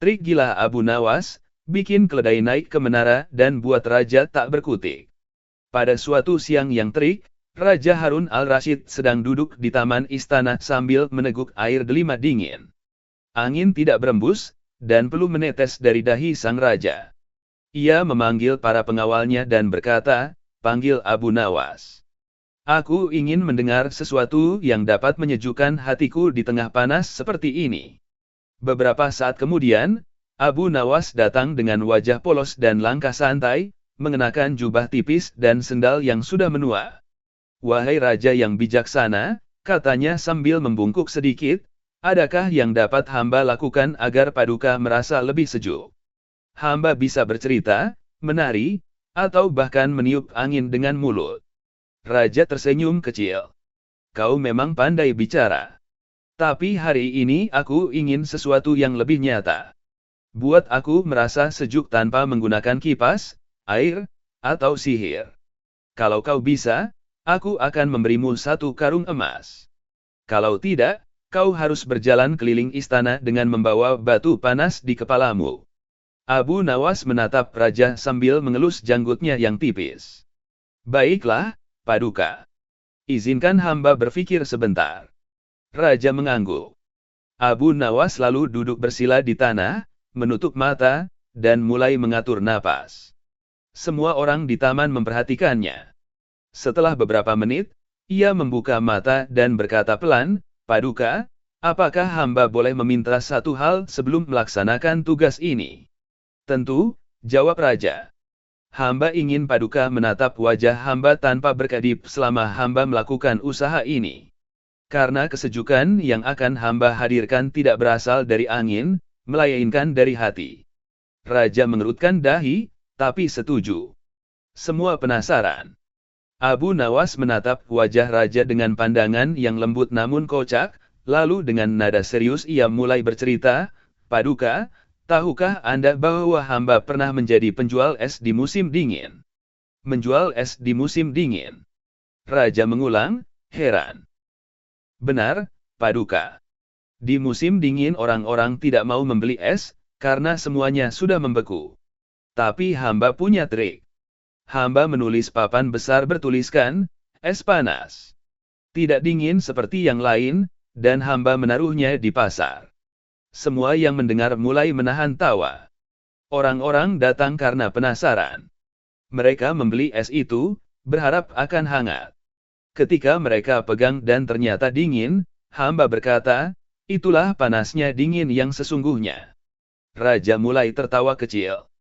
Trik gila Abu Nawas, bikin keledai naik ke menara dan buat raja tak berkutik. Pada suatu siang yang terik, Raja Harun al-Rashid sedang duduk di taman istana sambil meneguk air delima dingin. Angin tidak berembus, dan peluh menetes dari dahi sang raja. Ia memanggil para pengawalnya dan berkata, "Panggil Abu Nawas. Aku ingin mendengar sesuatu yang dapat menyejukkan hatiku di tengah panas seperti ini." Beberapa saat kemudian, Abu Nawas datang dengan wajah polos dan langkah santai, mengenakan jubah tipis dan sendal yang sudah menua. "Wahai raja yang bijaksana," katanya sambil membungkuk sedikit, "adakah yang dapat hamba lakukan agar Paduka merasa lebih sejuk? Hamba bisa bercerita, menari, atau bahkan meniup angin dengan mulut." Raja tersenyum kecil. "Kau memang pandai bicara. Tapi hari ini aku ingin sesuatu yang lebih nyata. Buat aku merasa sejuk tanpa menggunakan kipas, air, atau sihir. Kalau kau bisa, aku akan memberimu 1 karung emas. Kalau tidak, kau harus berjalan keliling istana dengan membawa batu panas di kepalamu." Abu Nawas menatap raja sambil mengelus janggutnya yang tipis. "Baiklah, Paduka. Izinkan hamba berpikir sebentar." Raja mengangguk. Abu Nawas lalu duduk bersila di tanah, menutup mata, dan mulai mengatur napas. Semua orang di taman memperhatikannya. Setelah beberapa menit, ia membuka mata dan berkata pelan, "Paduka, apakah hamba boleh meminta satu hal sebelum melaksanakan tugas ini?" "Tentu," jawab raja. "Hamba ingin Paduka menatap wajah hamba tanpa berkedip selama hamba melakukan usaha ini. Karena kesejukan yang akan hamba hadirkan tidak berasal dari angin, melainkan dari hati." Raja mengerutkan dahi, tapi setuju. Semua penasaran. Abu Nawas menatap wajah raja dengan pandangan yang lembut namun kocak, lalu dengan nada serius ia mulai bercerita, "Paduka, tahukah Anda bahwa hamba pernah menjadi penjual es di musim dingin?" "Menjual es di musim dingin?" Raja mengulang, heran. "Benar, Paduka. Di musim dingin orang-orang tidak mau membeli es, karena semuanya sudah membeku. Tapi hamba punya trik. Hamba menulis papan besar bertuliskan, 'Es panas.' Tidak dingin seperti yang lain, dan hamba menaruhnya di pasar." Semua yang mendengar mulai menahan tawa. Orang-orang datang karena penasaran. Mereka membeli es itu, berharap akan hangat. Ketika mereka pegang dan ternyata dingin, hamba berkata, "Itulah panasnya dingin yang sesungguhnya." Raja mulai tertawa kecil.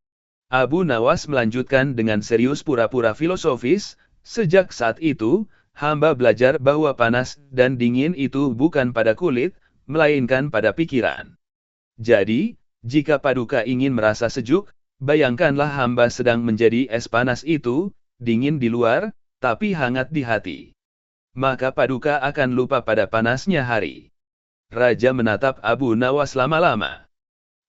Abu Nawas melanjutkan dengan serius pura-pura filosofis, "Sejak saat itu, hamba belajar bahwa panas dan dingin itu bukan pada kulit, melainkan pada pikiran. Jadi, jika Paduka ingin merasa sejuk, bayangkanlah hamba sedang menjadi es panas itu, dingin di luar, tapi hangat di hati. Maka Paduka akan lupa pada panasnya hari." Raja menatap Abu Nawas lama-lama.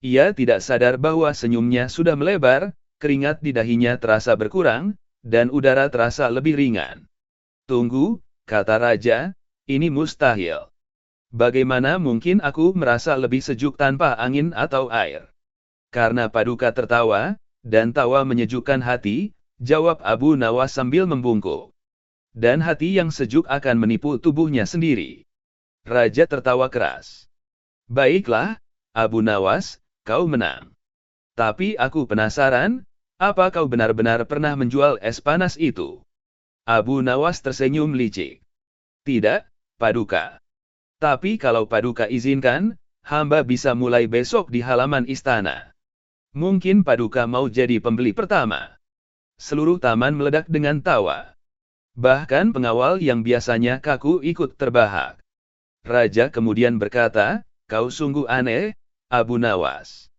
Ia tidak sadar bahwa senyumnya sudah melebar, keringat di dahinya terasa berkurang, dan udara terasa lebih ringan. "Tunggu," kata raja, "ini mustahil. Bagaimana mungkin aku merasa lebih sejuk tanpa angin atau air?" "Karena Paduka tertawa, dan tawa menyejukkan hati," jawab Abu Nawas sambil membungkuk. "Dan hati yang sejuk akan menipu tubuhnya sendiri." Raja tertawa keras. "Baiklah, Abu Nawas, kau menang. Tapi aku penasaran, apa kau benar-benar pernah menjual es panas itu?" Abu Nawas tersenyum licik. "Tidak, Paduka. Tapi kalau Paduka izinkan, hamba bisa mulai besok di halaman istana. Mungkin Paduka mau jadi pembeli pertama." Seluruh taman meledak dengan tawa. Bahkan pengawal yang biasanya kaku ikut terbahak. Raja kemudian berkata, "Kau sungguh aneh, Abu Nawas.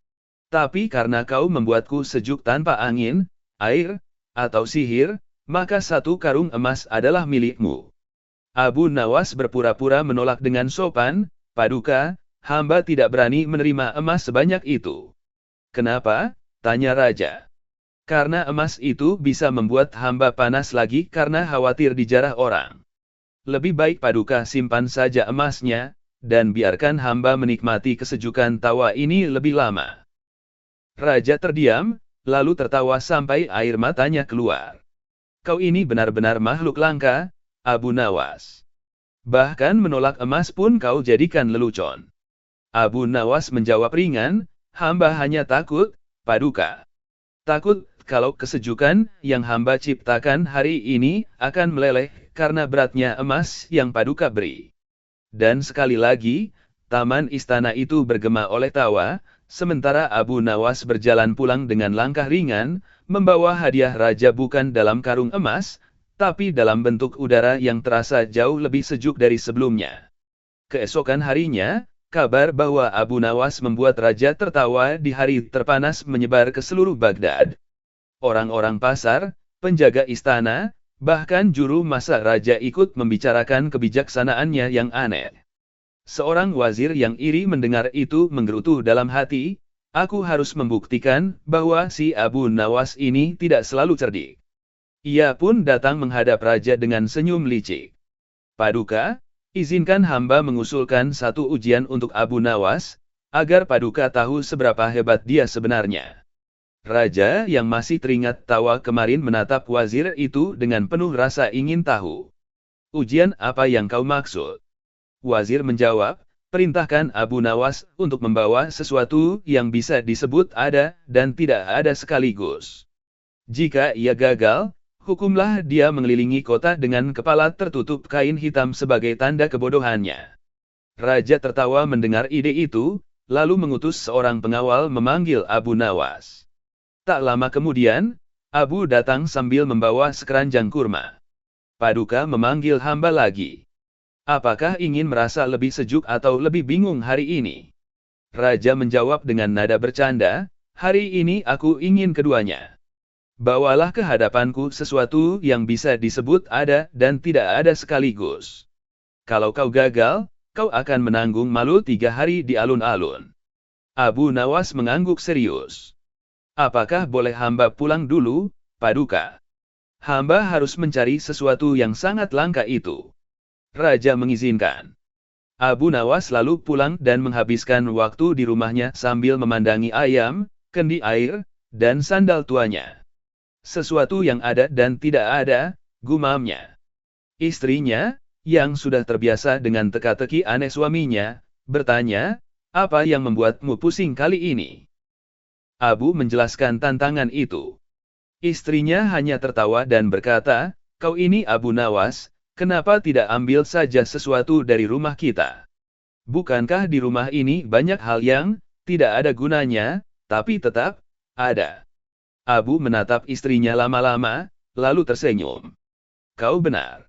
Tapi karena kau membuatku sejuk tanpa angin, air, atau sihir, maka 1 karung emas adalah milikmu." Abu Nawas berpura-pura menolak dengan sopan, "Paduka, hamba tidak berani menerima emas sebanyak itu." "Kenapa?" tanya raja. "Karena emas itu bisa membuat hamba panas lagi karena khawatir dijarah orang. Lebih baik Paduka simpan saja emasnya, dan biarkan hamba menikmati kesejukan tawa ini lebih lama." Raja terdiam, lalu tertawa sampai air matanya keluar. Kau ini benar-benar makhluk langka, Abu Nawas. Bahkan menolak emas pun kau jadikan lelucon. Abu Nawas menjawab ringan, hamba hanya takut, Paduka. Takut kalau kesejukan yang hamba ciptakan hari ini akan meleleh karena beratnya emas yang Paduka beri. Dan sekali lagi, taman istana itu bergema oleh tawa, sementara Abu Nawas berjalan pulang dengan langkah ringan, membawa hadiah raja bukan dalam karung emas, tapi dalam bentuk udara yang terasa jauh lebih sejuk dari sebelumnya. Keesokan harinya, kabar bahwa Abu Nawas membuat raja tertawa di hari terpanas menyebar ke seluruh Baghdad. Orang-orang pasar, penjaga istana, bahkan juru masak raja ikut membicarakan kebijaksanaannya yang aneh. Seorang wazir yang iri mendengar itu menggerutu dalam hati, aku harus membuktikan bahwa si Abu Nawas ini tidak selalu cerdik. Ia pun datang menghadap raja dengan senyum licik. Paduka, izinkan hamba mengusulkan satu ujian untuk Abu Nawas, agar Paduka tahu seberapa hebat dia sebenarnya. Raja yang masih teringat tawa kemarin menatap wazir itu dengan penuh rasa ingin tahu. Ujian apa yang kau maksud? Wazir menjawab, perintahkan Abu Nawas untuk membawa sesuatu yang bisa disebut ada dan tidak ada sekaligus. Jika ia gagal, hukumlah dia mengelilingi kota dengan kepala tertutup kain hitam sebagai tanda kebodohannya. Raja tertawa mendengar ide itu, lalu mengutus seorang pengawal memanggil Abu Nawas. Tak lama kemudian, Abu datang sambil membawa sekeranjang kurma. Paduka memanggil hamba lagi. Apakah ingin merasa lebih sejuk atau lebih bingung hari ini? Raja menjawab dengan nada bercanda, hari ini aku ingin keduanya. Bawalah ke hadapanku sesuatu yang bisa disebut ada dan tidak ada sekaligus. Kalau kau gagal, kau akan menanggung malu 3 hari di alun-alun. Abu Nawas mengangguk serius. Apakah boleh hamba pulang dulu, Paduka? Hamba harus mencari sesuatu yang sangat langka itu. Raja mengizinkan. Abu Nawas lalu pulang dan menghabiskan waktu di rumahnya sambil memandangi ayam, kendi air, dan sandal tuanya. Sesuatu yang ada dan tidak ada, gumamnya. Istrinya, yang sudah terbiasa dengan teka-teki aneh suaminya, bertanya, apa yang membuatmu pusing kali ini? Abu menjelaskan tantangan itu. Istrinya hanya tertawa dan berkata, kau ini Abu Nawas, kenapa tidak ambil saja sesuatu dari rumah kita? Bukankah di rumah ini banyak hal yang tidak ada gunanya, tapi tetap ada? Abu menatap istrinya lama-lama, lalu tersenyum. Kau benar.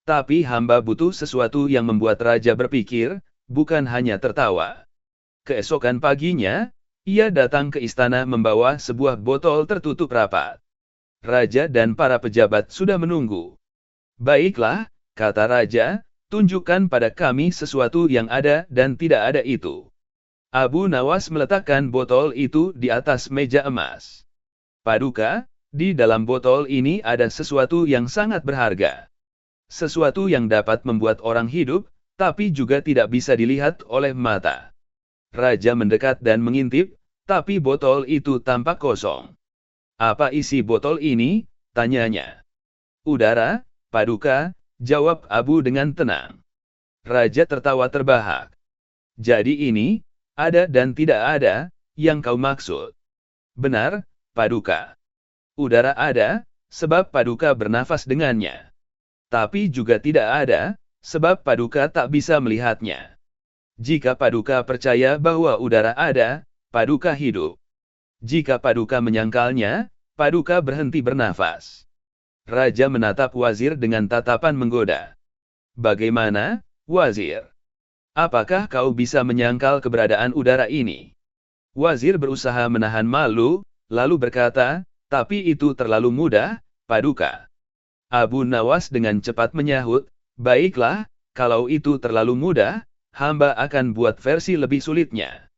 Tapi hamba butuh sesuatu yang membuat raja berpikir, bukan hanya tertawa. Keesokan paginya, ia datang ke istana membawa sebuah botol tertutup rapat. Raja dan para pejabat sudah menunggu. Baiklah, kata raja, tunjukkan pada kami sesuatu yang ada dan tidak ada itu. Abu Nawas meletakkan botol itu di atas meja emas. Paduka, di dalam botol ini ada sesuatu yang sangat berharga. Sesuatu yang dapat membuat orang hidup, tapi juga tidak bisa dilihat oleh mata. Raja mendekat dan mengintip, tapi botol itu tampak kosong. Apa isi botol ini? Tanyanya. Udara, Paduka, jawab Abu dengan tenang. Raja tertawa terbahak. Jadi ini, ada dan tidak ada, yang kau maksud. Benar, Paduka. Udara ada, sebab Paduka bernafas dengannya. Tapi juga tidak ada, sebab Paduka tak bisa melihatnya. Jika Paduka percaya bahwa udara ada, Paduka hidup. Jika Paduka menyangkalnya, Paduka berhenti bernafas. Raja menatap wazir dengan tatapan menggoda. Bagaimana, wazir? Apakah kau bisa menyangkal keberadaan udara ini? Wazir berusaha menahan malu, lalu berkata, tapi itu terlalu mudah, Paduka. Abu Nawas dengan cepat menyahut, baiklah, kalau itu terlalu mudah, hamba akan buat versi lebih sulitnya.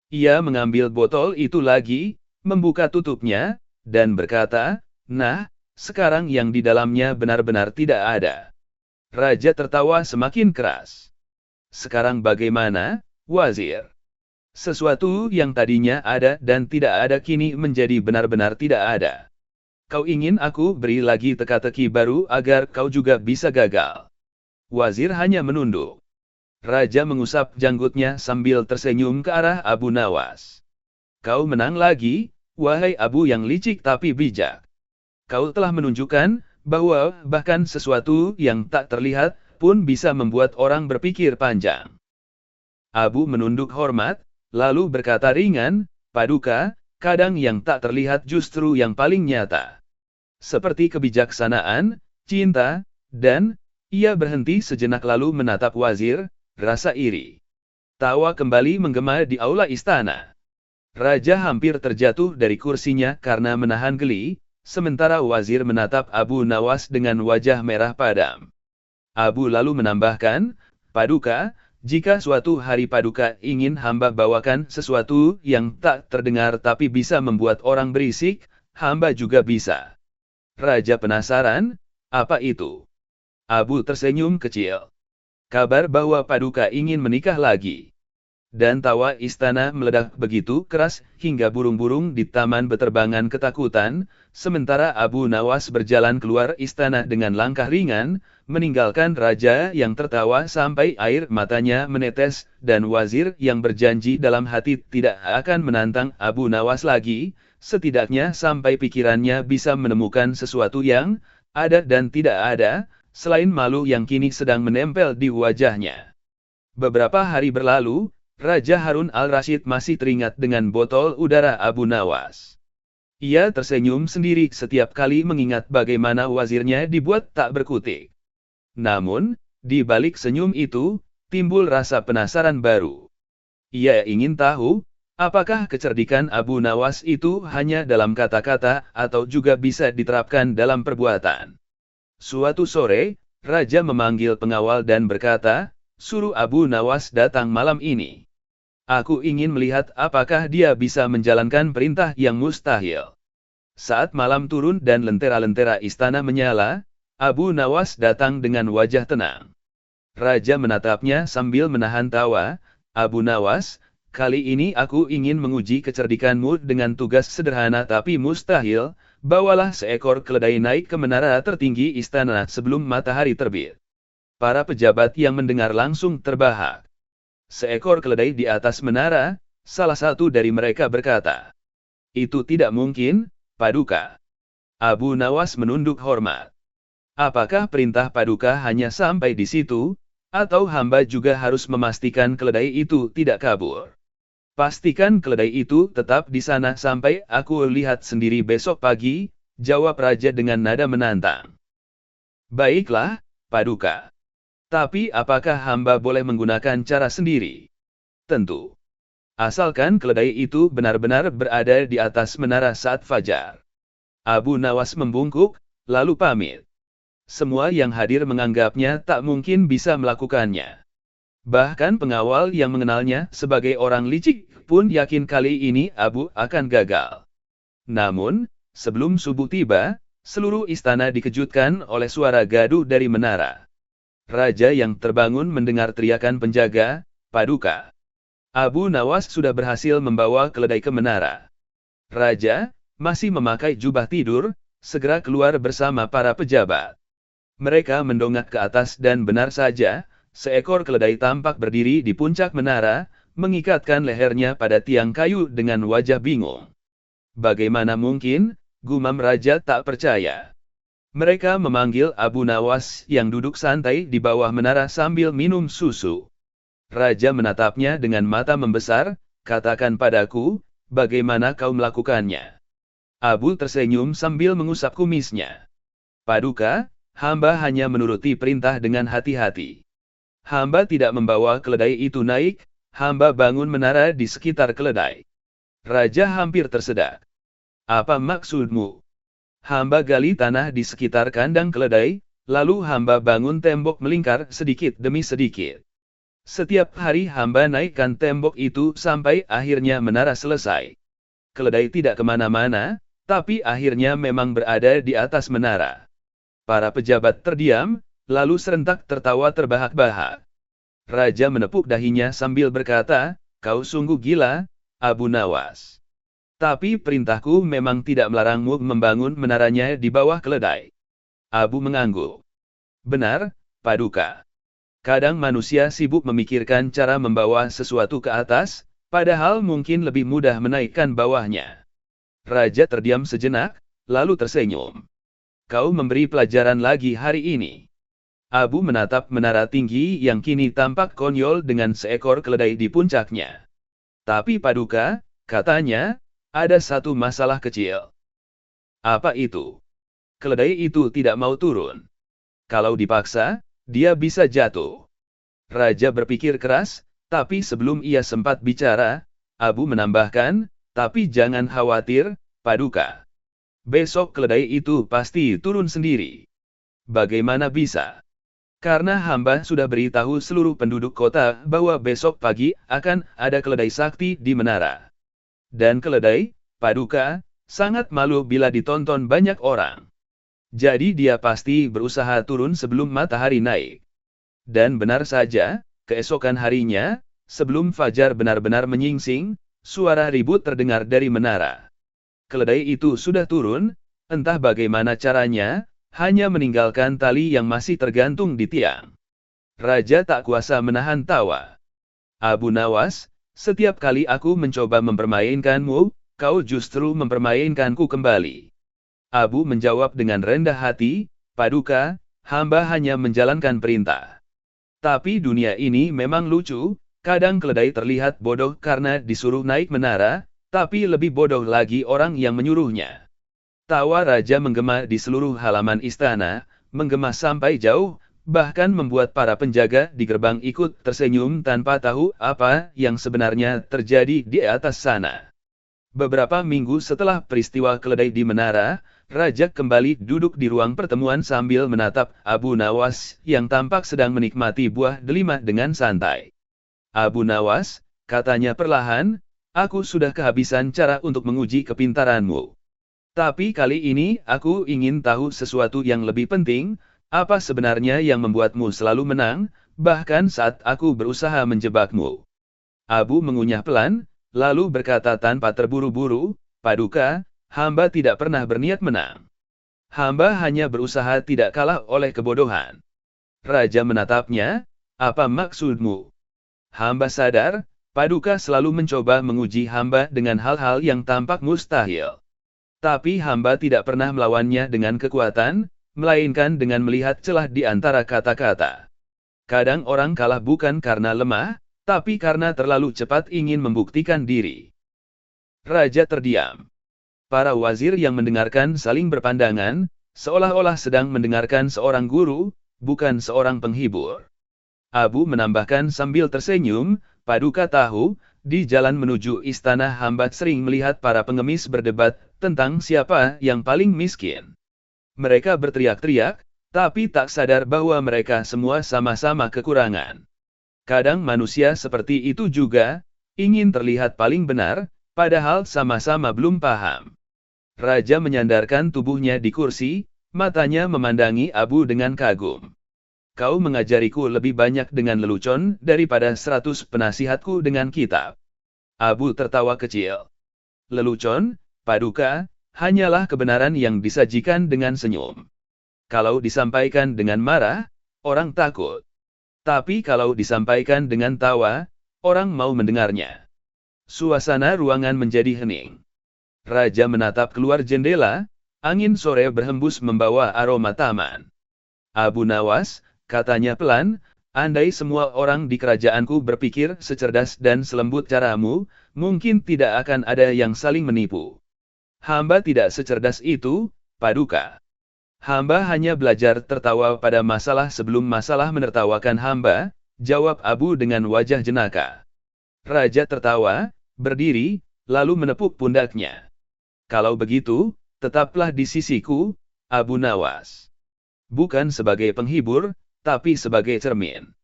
Ia mengambil botol itu lagi, membuka tutupnya, dan berkata, nah, sekarang yang di dalamnya benar-benar tidak ada. Raja tertawa semakin keras. Sekarang bagaimana, wazir? Sesuatu yang tadinya ada dan tidak ada kini menjadi benar-benar tidak ada. Kau ingin aku beri lagi teka-teki baru agar kau juga bisa gagal. Wazir hanya menunduk. Raja mengusap janggutnya sambil tersenyum ke arah Abu Nawas. Kau menang lagi, wahai Abu yang licik tapi bijak. Kau telah menunjukkan bahwa bahkan sesuatu yang tak terlihat pun bisa membuat orang berpikir panjang. Abu menunduk hormat, lalu berkata ringan, Paduka, kadang yang tak terlihat justru yang paling nyata. Seperti kebijaksanaan, cinta, dan, ia berhenti sejenak lalu menatap wazir, rasa iri. Tawa kembali menggema di aula istana. Raja hampir terjatuh dari kursinya karena menahan geli, sementara wazir menatap Abu Nawas dengan wajah merah padam. Abu lalu menambahkan, Paduka, jika suatu hari Paduka ingin hamba bawakan sesuatu yang tak terdengar tapi bisa membuat orang berisik, hamba juga bisa. Raja penasaran, apa itu? Abu tersenyum kecil. Kabar bahwa Paduka ingin menikah lagi. Dan tawa istana meledak begitu keras hingga burung-burung di taman beterbangan ketakutan, sementara Abu Nawas berjalan keluar istana dengan langkah ringan, meninggalkan raja yang tertawa sampai air matanya menetes, dan wazir yang berjanji dalam hati tidak akan menantang Abu Nawas lagi, setidaknya sampai pikirannya bisa menemukan sesuatu yang ada dan tidak ada, selain malu yang kini sedang menempel di wajahnya. Beberapa hari berlalu, Raja Harun al-Rashid masih teringat dengan botol udara Abu Nawas. Ia tersenyum sendiri setiap kali mengingat bagaimana wazirnya dibuat tak berkutik. Namun, di balik senyum itu, timbul rasa penasaran baru. Ia ingin tahu, apakah kecerdikan Abu Nawas itu hanya dalam kata-kata atau juga bisa diterapkan dalam perbuatan. Suatu sore, Raja memanggil pengawal dan berkata, suruh Abu Nawas datang malam ini. Aku ingin melihat apakah dia bisa menjalankan perintah yang mustahil. Saat malam turun dan lentera-lentera istana menyala, Abu Nawas datang dengan wajah tenang. Raja menatapnya sambil menahan tawa, Abu Nawas, kali ini aku ingin menguji kecerdikanmu dengan tugas sederhana tapi mustahil, bawalah seekor keledai naik ke menara tertinggi istana sebelum matahari terbit. Para pejabat yang mendengar langsung terbahak. Seekor keledai di atas menara, salah satu dari mereka berkata. Itu tidak mungkin, Paduka. Abu Nawas menunduk hormat. Apakah perintah Paduka hanya sampai di situ, atau hamba juga harus memastikan keledai itu tidak kabur? Pastikan keledai itu tetap di sana sampai aku lihat sendiri besok pagi, jawab Raja dengan nada menantang. Baiklah, Paduka. Tapi apakah hamba boleh menggunakan cara sendiri? Tentu. Asalkan keledai itu benar-benar berada di atas menara saat fajar. Abu Nawas membungkuk, lalu pamit. Semua yang hadir menganggapnya tak mungkin bisa melakukannya. Bahkan pengawal yang mengenalnya sebagai orang licik pun yakin kali ini Abu akan gagal. Namun, sebelum subuh tiba, seluruh istana dikejutkan oleh suara gaduh dari menara. Raja yang terbangun mendengar teriakan penjaga, Paduka. Abu Nawas sudah berhasil membawa keledai ke menara. Raja, masih memakai jubah tidur, segera keluar bersama para pejabat. Mereka mendongak ke atas dan benar saja, seekor keledai tampak berdiri di puncak menara, mengikatkan lehernya pada tiang kayu dengan wajah bingung. Bagaimana mungkin, gumam Raja tak percaya. Mereka memanggil Abu Nawas yang duduk santai di bawah menara sambil minum susu. Raja menatapnya dengan mata membesar, katakan padaku, bagaimana kau melakukannya? Abu tersenyum sambil mengusap kumisnya. Paduka, hamba hanya menuruti perintah dengan hati-hati. Hamba tidak membawa keledai itu naik, hamba bangun menara di sekitar keledai. Raja hampir tersedak. Apa maksudmu? Hamba gali tanah di sekitar kandang keledai, lalu hamba bangun tembok melingkar sedikit demi sedikit. Setiap hari hamba naikkan tembok itu sampai akhirnya menara selesai. Keledai tidak kemana-mana, tapi akhirnya memang berada di atas menara. Para pejabat terdiam, lalu serentak tertawa terbahak-bahak. Raja menepuk dahinya sambil berkata, Kau sungguh gila, Abu Nawas. Tapi perintahku memang tidak melarangmu membangun menaranya di bawah keledai. Abu mengangguk. Benar, Paduka. Kadang manusia sibuk memikirkan cara membawa sesuatu ke atas, padahal mungkin lebih mudah menaikkan bawahnya. Raja terdiam sejenak, lalu tersenyum. Kau memberi pelajaran lagi hari ini. Abu menatap menara tinggi yang kini tampak konyol dengan seekor keledai di puncaknya. Tapi Paduka, katanya, ada satu masalah kecil. Apa itu? Keledai itu tidak mau turun. Kalau dipaksa, dia bisa jatuh. Raja berpikir keras, tapi sebelum ia sempat bicara, Abu menambahkan, tapi jangan khawatir, Paduka. Besok keledai itu pasti turun sendiri. Bagaimana bisa? Karena hamba sudah beritahu seluruh penduduk kota bahwa besok pagi akan ada keledai sakti di menara. Dan keledai, Paduka, sangat malu bila ditonton banyak orang. Jadi dia pasti berusaha turun sebelum matahari naik. Dan benar saja, keesokan harinya, sebelum fajar benar-benar menyingsing, suara ribut terdengar dari menara. Keledai itu sudah turun, entah bagaimana caranya, hanya meninggalkan tali yang masih tergantung di tiang. Raja tak kuasa menahan tawa. Abu Nawas, setiap kali aku mencoba mempermainkanmu, kau justru mempermainkanku kembali. Abu menjawab dengan rendah hati, Paduka, hamba hanya menjalankan perintah. Tapi dunia ini memang lucu, kadang keledai terlihat bodoh karena disuruh naik menara, tapi lebih bodoh lagi orang yang menyuruhnya. Tawa raja menggema di seluruh halaman istana, menggema sampai jauh, bahkan membuat para penjaga di gerbang ikut tersenyum tanpa tahu apa yang sebenarnya terjadi di atas sana. Beberapa minggu setelah peristiwa keledai di menara, Raja kembali duduk di ruang pertemuan sambil menatap Abu Nawas yang tampak sedang menikmati buah delima dengan santai. Abu Nawas, katanya perlahan, aku sudah kehabisan cara untuk menguji kepintaranmu. Tapi kali ini aku ingin tahu sesuatu yang lebih penting, apa sebenarnya yang membuatmu selalu menang, bahkan saat aku berusaha menjebakmu. Abu mengunyah pelan, lalu berkata tanpa terburu-buru, Paduka, hamba tidak pernah berniat menang. Hamba hanya berusaha tidak kalah oleh kebodohan. Raja menatapnya, apa maksudmu? Hamba sadar, Paduka selalu mencoba menguji hamba dengan hal-hal yang tampak mustahil. Tapi hamba tidak pernah melawannya dengan kekuatan, melainkan dengan melihat celah di antara kata-kata. Kadang orang kalah bukan karena lemah, tapi karena terlalu cepat ingin membuktikan diri. Raja terdiam. Para wazir yang mendengarkan saling berpandangan, seolah-olah sedang mendengarkan seorang guru, bukan seorang penghibur. Abu menambahkan sambil tersenyum, Paduka tahu, di jalan menuju istana hamba sering melihat para pengemis berdebat tentang siapa yang paling miskin. Mereka berteriak-teriak, tapi tak sadar bahwa mereka semua sama-sama kekurangan. Kadang manusia seperti itu juga, ingin terlihat paling benar, padahal sama-sama belum paham. Raja menyandarkan tubuhnya di kursi, matanya memandangi Abu dengan kagum. Kau mengajariku lebih banyak dengan lelucon daripada 100 penasihatku dengan kitab. Abu tertawa kecil. Lelucon, Paduka, hanyalah kebenaran yang disajikan dengan senyum. Kalau disampaikan dengan marah, orang takut. Tapi kalau disampaikan dengan tawa, orang mau mendengarnya. Suasana ruangan menjadi hening. Raja menatap keluar jendela, angin sore berhembus membawa aroma taman. Abu Nawas, katanya pelan, andai semua orang di kerajaanku berpikir secerdas dan selembut caramu, mungkin tidak akan ada yang saling menipu. Hamba tidak secerdas itu, Paduka. Hamba hanya belajar tertawa pada masalah sebelum masalah menertawakan hamba, jawab Abu dengan wajah jenaka. Raja tertawa, berdiri, lalu menepuk pundaknya. Kalau begitu, tetaplah di sisiku, Abu Nawas. Bukan sebagai penghibur, tapi sebagai cermin.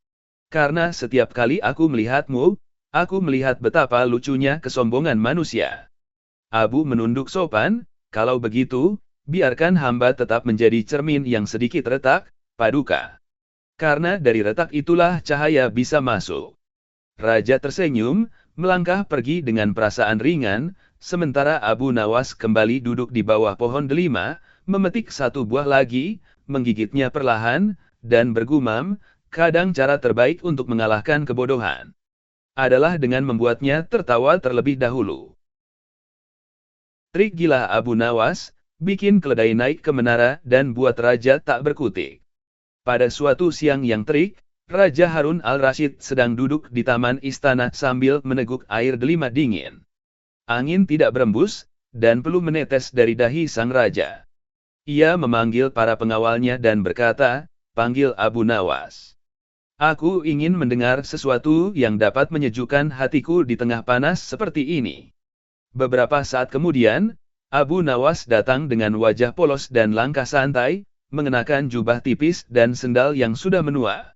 Karena setiap kali aku melihatmu, aku melihat betapa lucunya kesombongan manusia. Abu menunduk sopan, kalau begitu, biarkan hamba tetap menjadi cermin yang sedikit retak, Paduka. Karena dari retak itulah cahaya bisa masuk. Raja tersenyum, melangkah pergi dengan perasaan ringan, sementara Abu Nawas kembali duduk di bawah pohon delima, memetik satu buah lagi, menggigitnya perlahan, dan bergumam, kadang cara terbaik untuk mengalahkan kebodohan adalah dengan membuatnya tertawa terlebih dahulu. Trik gila Abu Nawas, bikin keledai naik ke menara dan buat raja tak berkutik. Pada suatu siang yang terik, Raja Harun al-Rashid sedang duduk di taman istana sambil meneguk air delima dingin. Angin tidak berembus, dan peluh menetes dari dahi sang raja. Ia memanggil para pengawalnya dan berkata, "Panggil Abu Nawas. Aku ingin mendengar sesuatu yang dapat menyejukkan hatiku di tengah panas seperti ini." Beberapa saat kemudian, Abu Nawas datang dengan wajah polos dan langkah santai, mengenakan jubah tipis dan sendal yang sudah menua.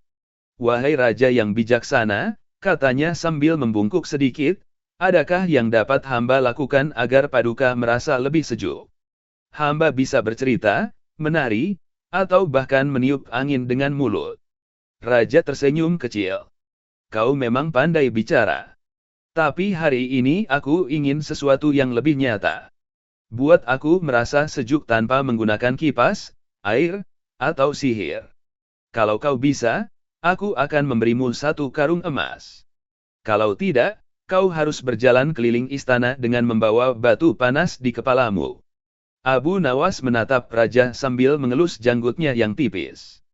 "Wahai raja yang bijaksana," katanya sambil membungkuk sedikit, "adakah yang dapat hamba lakukan agar Paduka merasa lebih sejuk? Hamba bisa bercerita, menari, atau bahkan meniup angin dengan mulut." Raja tersenyum kecil. "Kau memang pandai bicara. Tapi hari ini aku ingin sesuatu yang lebih nyata. Buat aku merasa sejuk tanpa menggunakan kipas, air, atau sihir. Kalau kau bisa, aku akan memberimu satu karung emas. Kalau tidak, kau harus berjalan keliling istana dengan membawa batu panas di kepalamu." Abu Nawas menatap raja sambil mengelus janggutnya yang tipis.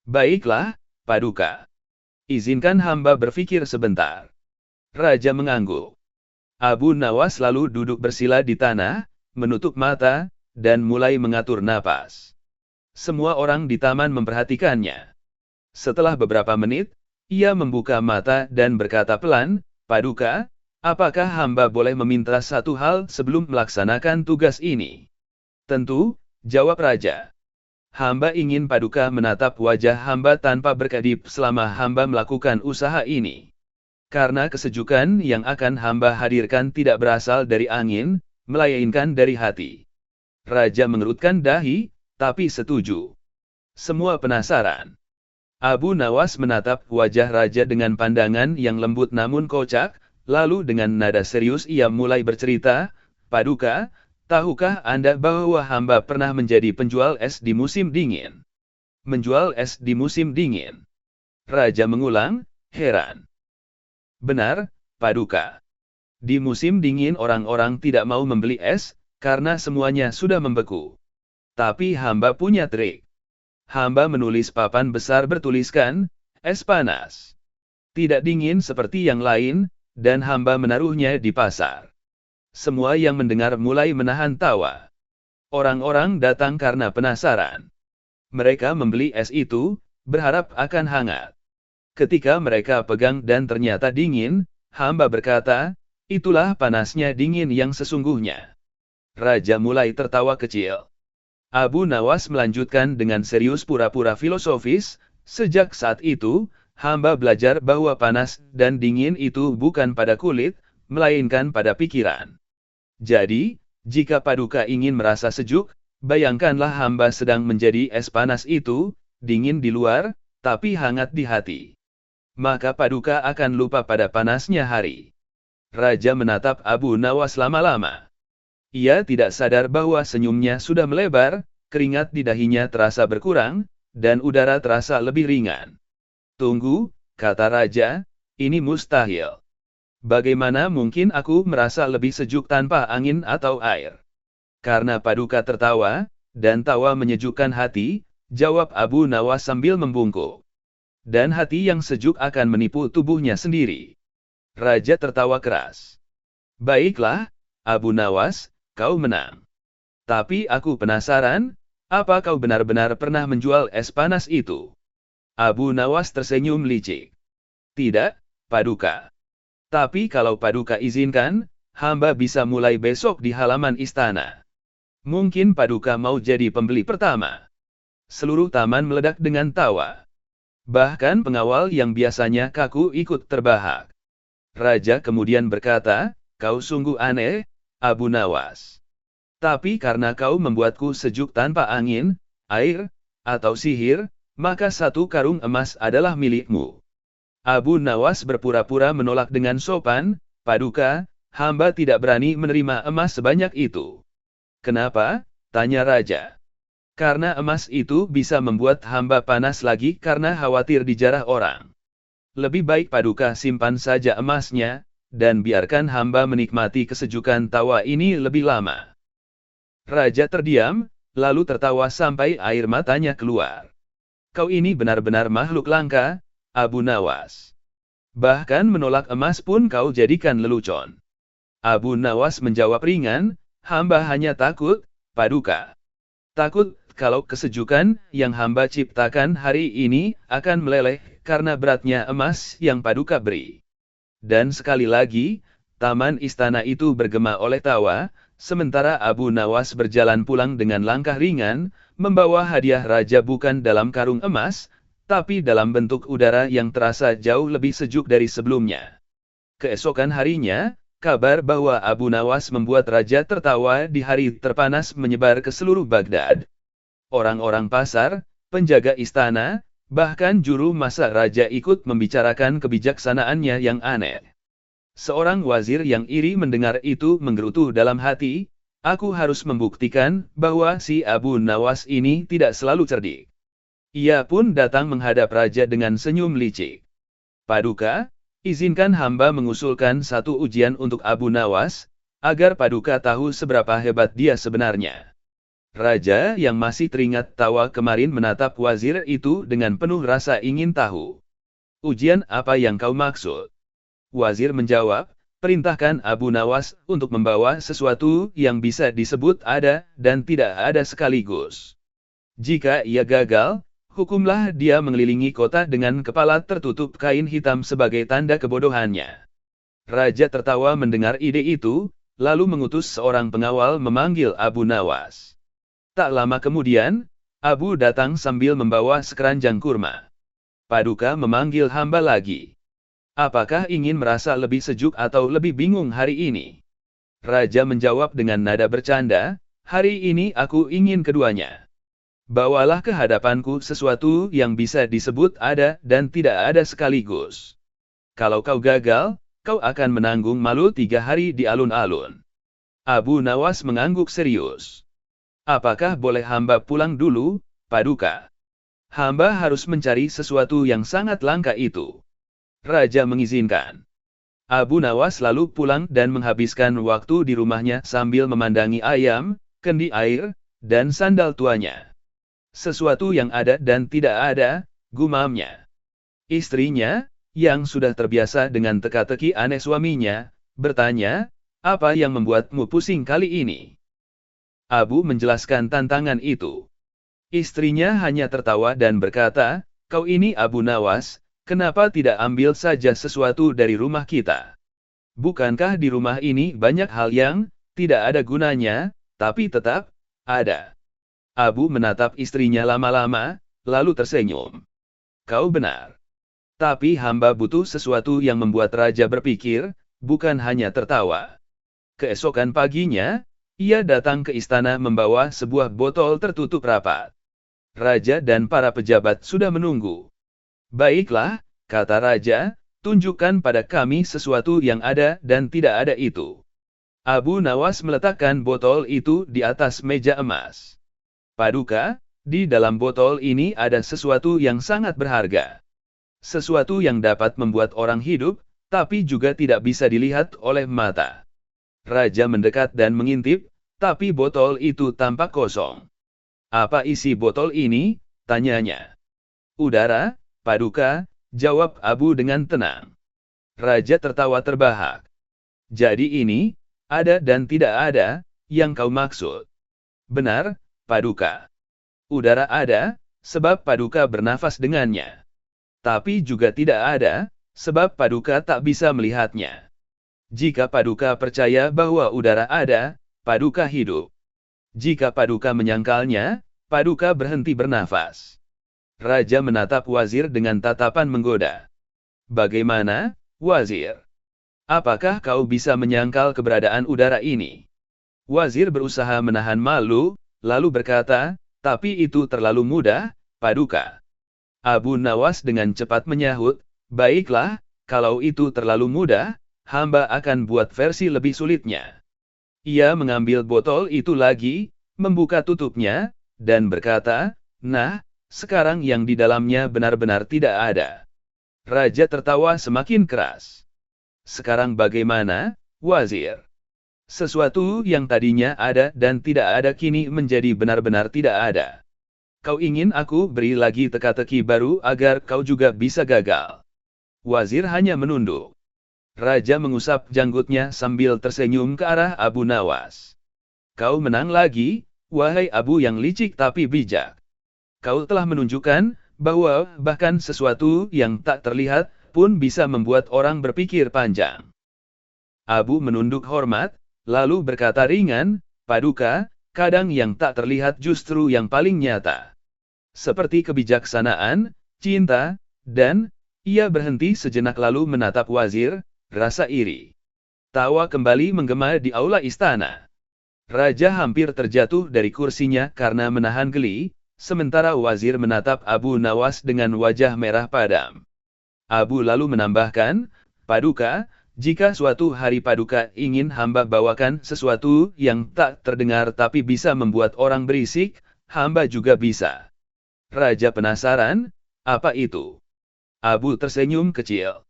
"Baiklah, Paduka. Izinkan hamba berpikir sebentar." Raja mengangguk. Abu Nawas lalu duduk bersila di tanah, menutup mata, dan mulai mengatur napas. Semua orang di taman memperhatikannya. Setelah beberapa menit, ia membuka mata dan berkata pelan, "Paduka, apakah hamba boleh meminta satu hal sebelum melaksanakan tugas ini?" "Tentu," jawab raja. "Hamba ingin Paduka menatap wajah hamba tanpa berkedip selama hamba melakukan usaha ini. Karena kesejukan yang akan hamba hadirkan tidak berasal dari angin, melainkan dari hati." Raja mengerutkan dahi, tapi setuju. Semua penasaran. Abu Nawas menatap wajah raja dengan pandangan yang lembut namun kocak, lalu dengan nada serius ia mulai bercerita, "Paduka, tahukah Anda bahwa hamba pernah menjadi penjual es di musim dingin?" "Menjual es di musim dingin?" Raja mengulang, heran. "Benar, Paduka. Di musim dingin orang-orang tidak mau membeli es, karena semuanya sudah membeku. Tapi hamba punya trik. Hamba menulis papan besar bertuliskan, 'Es panas.' Tidak dingin seperti yang lain, dan hamba menaruhnya di pasar." Semua yang mendengar mulai menahan tawa. Orang-orang datang karena penasaran. Mereka membeli es itu, berharap akan hangat. Ketika mereka pegang dan ternyata dingin, hamba berkata, "Itulah panasnya dingin yang sesungguhnya." Raja mulai tertawa kecil. Abu Nawas melanjutkan dengan serius pura-pura filosofis, "Sejak saat itu, hamba belajar bahwa panas dan dingin itu bukan pada kulit, melainkan pada pikiran. Jadi, jika Paduka ingin merasa sejuk, bayangkanlah hamba sedang menjadi es panas itu, dingin di luar, tapi hangat di hati. Maka Paduka akan lupa pada panasnya hari." Raja menatap Abu Nawas lama-lama. Ia tidak sadar bahwa senyumnya sudah melebar, keringat di dahinya terasa berkurang, dan udara terasa lebih ringan. "Tunggu," kata raja, "ini mustahil. Bagaimana mungkin aku merasa lebih sejuk tanpa angin atau air?" "Karena Paduka tertawa, dan tawa menyejukkan hati," jawab Abu Nawas sambil membungkuk. "Dan hati yang sejuk akan menipu tubuhnya sendiri." Raja tertawa keras. "Baiklah, Abu Nawas, kau menang. Tapi aku penasaran, apa kau benar-benar pernah menjual es panas itu?" Abu Nawas tersenyum licik. "Tidak, Paduka. Tapi kalau Paduka izinkan, hamba bisa mulai besok di halaman istana. Mungkin Paduka mau jadi pembeli pertama." Seluruh taman meledak dengan tawa. Bahkan pengawal yang biasanya kaku ikut terbahak. Raja kemudian berkata, "Kau sungguh aneh, Abu Nawas. Tapi karena kau membuatku sejuk tanpa angin, air, atau sihir, maka satu karung emas adalah milikmu." Abu Nawas berpura-pura menolak dengan sopan, Paduka, hamba tidak berani menerima emas sebanyak itu. Kenapa? Tanya Raja. Karena emas itu bisa membuat hamba panas lagi karena khawatir dijarah orang. Lebih baik Paduka simpan saja emasnya, dan biarkan hamba menikmati kesejukan tawa ini lebih lama. Raja terdiam, lalu tertawa sampai air matanya keluar. Kau ini benar-benar makhluk langka, Abu Nawas. Bahkan menolak emas pun kau jadikan lelucon. Abu Nawas menjawab ringan, hamba hanya takut, Paduka. Takut kalau kesejukan yang hamba ciptakan hari ini akan meleleh karena beratnya emas yang Paduka beri. Dan sekali lagi, taman istana itu bergema oleh tawa, sementara Abu Nawas berjalan pulang dengan langkah ringan, membawa hadiah raja bukan dalam karung emas, tapi dalam bentuk udara yang terasa jauh lebih sejuk dari sebelumnya. Keesokan harinya, kabar bahwa Abu Nawas membuat raja tertawa di hari terpanas menyebar ke seluruh Baghdad. Orang-orang pasar, penjaga istana, bahkan juru masak raja ikut membicarakan kebijaksanaannya yang aneh. Seorang wazir yang iri mendengar itu menggerutu dalam hati, aku harus membuktikan bahwa si Abu Nawas ini tidak selalu cerdik. Ia pun datang menghadap raja dengan senyum licik. Paduka, izinkan hamba mengusulkan satu ujian untuk Abu Nawas, agar Paduka tahu seberapa hebat dia sebenarnya. Raja yang masih teringat tawa kemarin menatap wazir itu dengan penuh rasa ingin tahu. Ujian apa yang kau maksud? Wazir menjawab, perintahkan Abu Nawas untuk membawa sesuatu yang bisa disebut ada dan tidak ada sekaligus. Jika ia gagal, hukumlah dia mengelilingi kota dengan kepala tertutup kain hitam sebagai tanda kebodohannya. Raja tertawa mendengar ide itu, lalu mengutus seorang pengawal memanggil Abu Nawas. Tak lama kemudian, Abu datang sambil membawa sekeranjang kurma. Paduka memanggil hamba lagi. Apakah ingin merasa lebih sejuk atau lebih bingung hari ini? Raja menjawab dengan nada bercanda, hari ini aku ingin keduanya. Bawalah ke hadapanku sesuatu yang bisa disebut ada dan tidak ada sekaligus. Kalau kau gagal, kau akan menanggung malu 3 hari di alun-alun. Abu Nawas mengangguk serius. Apakah boleh hamba pulang dulu, Paduka? Hamba harus mencari sesuatu yang sangat langka itu. Raja mengizinkan. Abu Nawas lalu pulang dan menghabiskan waktu di rumahnya sambil memandangi ayam, kendi air, dan sandal tuanya. Sesuatu yang ada dan tidak ada, gumamnya. Istrinya, yang sudah terbiasa dengan teka-teki aneh suaminya, bertanya, apa yang membuatmu pusing kali ini? Abu menjelaskan tantangan itu. Istrinya hanya tertawa dan berkata, kau ini Abu Nawas, kenapa tidak ambil saja sesuatu dari rumah kita? Bukankah di rumah ini banyak hal yang tidak ada gunanya, tapi tetap ada? Abu menatap istrinya lama-lama, lalu tersenyum. Kau benar. Tapi hamba butuh sesuatu yang membuat raja berpikir, bukan hanya tertawa. Keesokan paginya, ia datang ke istana membawa sebuah botol tertutup rapat. Raja dan para pejabat sudah menunggu. Baiklah, kata raja, tunjukkan pada kami sesuatu yang ada dan tidak ada itu. Abu Nawas meletakkan botol itu di atas meja emas. Paduka, di dalam botol ini ada sesuatu yang sangat berharga. Sesuatu yang dapat membuat orang hidup, tapi juga tidak bisa dilihat oleh mata. Raja mendekat dan mengintip, tapi botol itu tampak kosong. Apa isi botol ini? Tanyanya. Udara, Paduka, jawab Abu dengan tenang. Raja tertawa terbahak. Jadi ini, ada dan tidak ada, yang kau maksud. Benar, Paduka. Udara ada, sebab Paduka bernafas dengannya. Tapi juga tidak ada, sebab Paduka tak bisa melihatnya. Jika Paduka percaya bahwa udara ada, Paduka hidup. Jika Paduka menyangkalnya, Paduka berhenti bernafas. Raja menatap wazir dengan tatapan menggoda. Bagaimana, wazir? Apakah kau bisa menyangkal keberadaan udara ini? Wazir berusaha menahan malu, lalu berkata, tapi itu terlalu mudah, Paduka. Abu Nawas dengan cepat menyahut, baiklah, kalau itu terlalu mudah, hamba akan buat versi lebih sulitnya. Ia mengambil botol itu lagi, membuka tutupnya, dan berkata, "Nah, sekarang yang di dalamnya benar-benar tidak ada." Raja tertawa semakin keras. "Sekarang bagaimana, Wazir? Sesuatu yang tadinya ada dan tidak ada kini menjadi benar-benar tidak ada. Kau ingin aku beri lagi teka-teki baru agar kau juga bisa gagal?" Wazir hanya menunduk. Raja mengusap janggutnya sambil tersenyum ke arah Abu Nawas. "Kau menang lagi, wahai Abu yang licik tapi bijak. Kau telah menunjukkan bahwa bahkan sesuatu yang tak terlihat pun bisa membuat orang berpikir panjang." Abu menunduk hormat, lalu berkata ringan, "Paduka, kadang yang tak terlihat justru yang paling nyata. Seperti kebijaksanaan, cinta, dan..." Ia berhenti sejenak lalu menatap Wazir, rasa iri. Tawa kembali menggema di aula istana. Raja hampir terjatuh dari kursinya karena menahan geli, sementara Wazir menatap Abu Nawas dengan wajah merah padam. Abu lalu menambahkan, "Paduka, jika suatu hari Paduka ingin hamba bawakan sesuatu yang tak terdengar tapi bisa membuat orang berisik, hamba juga bisa." Raja penasaran, "Apa itu?" Abu tersenyum kecil.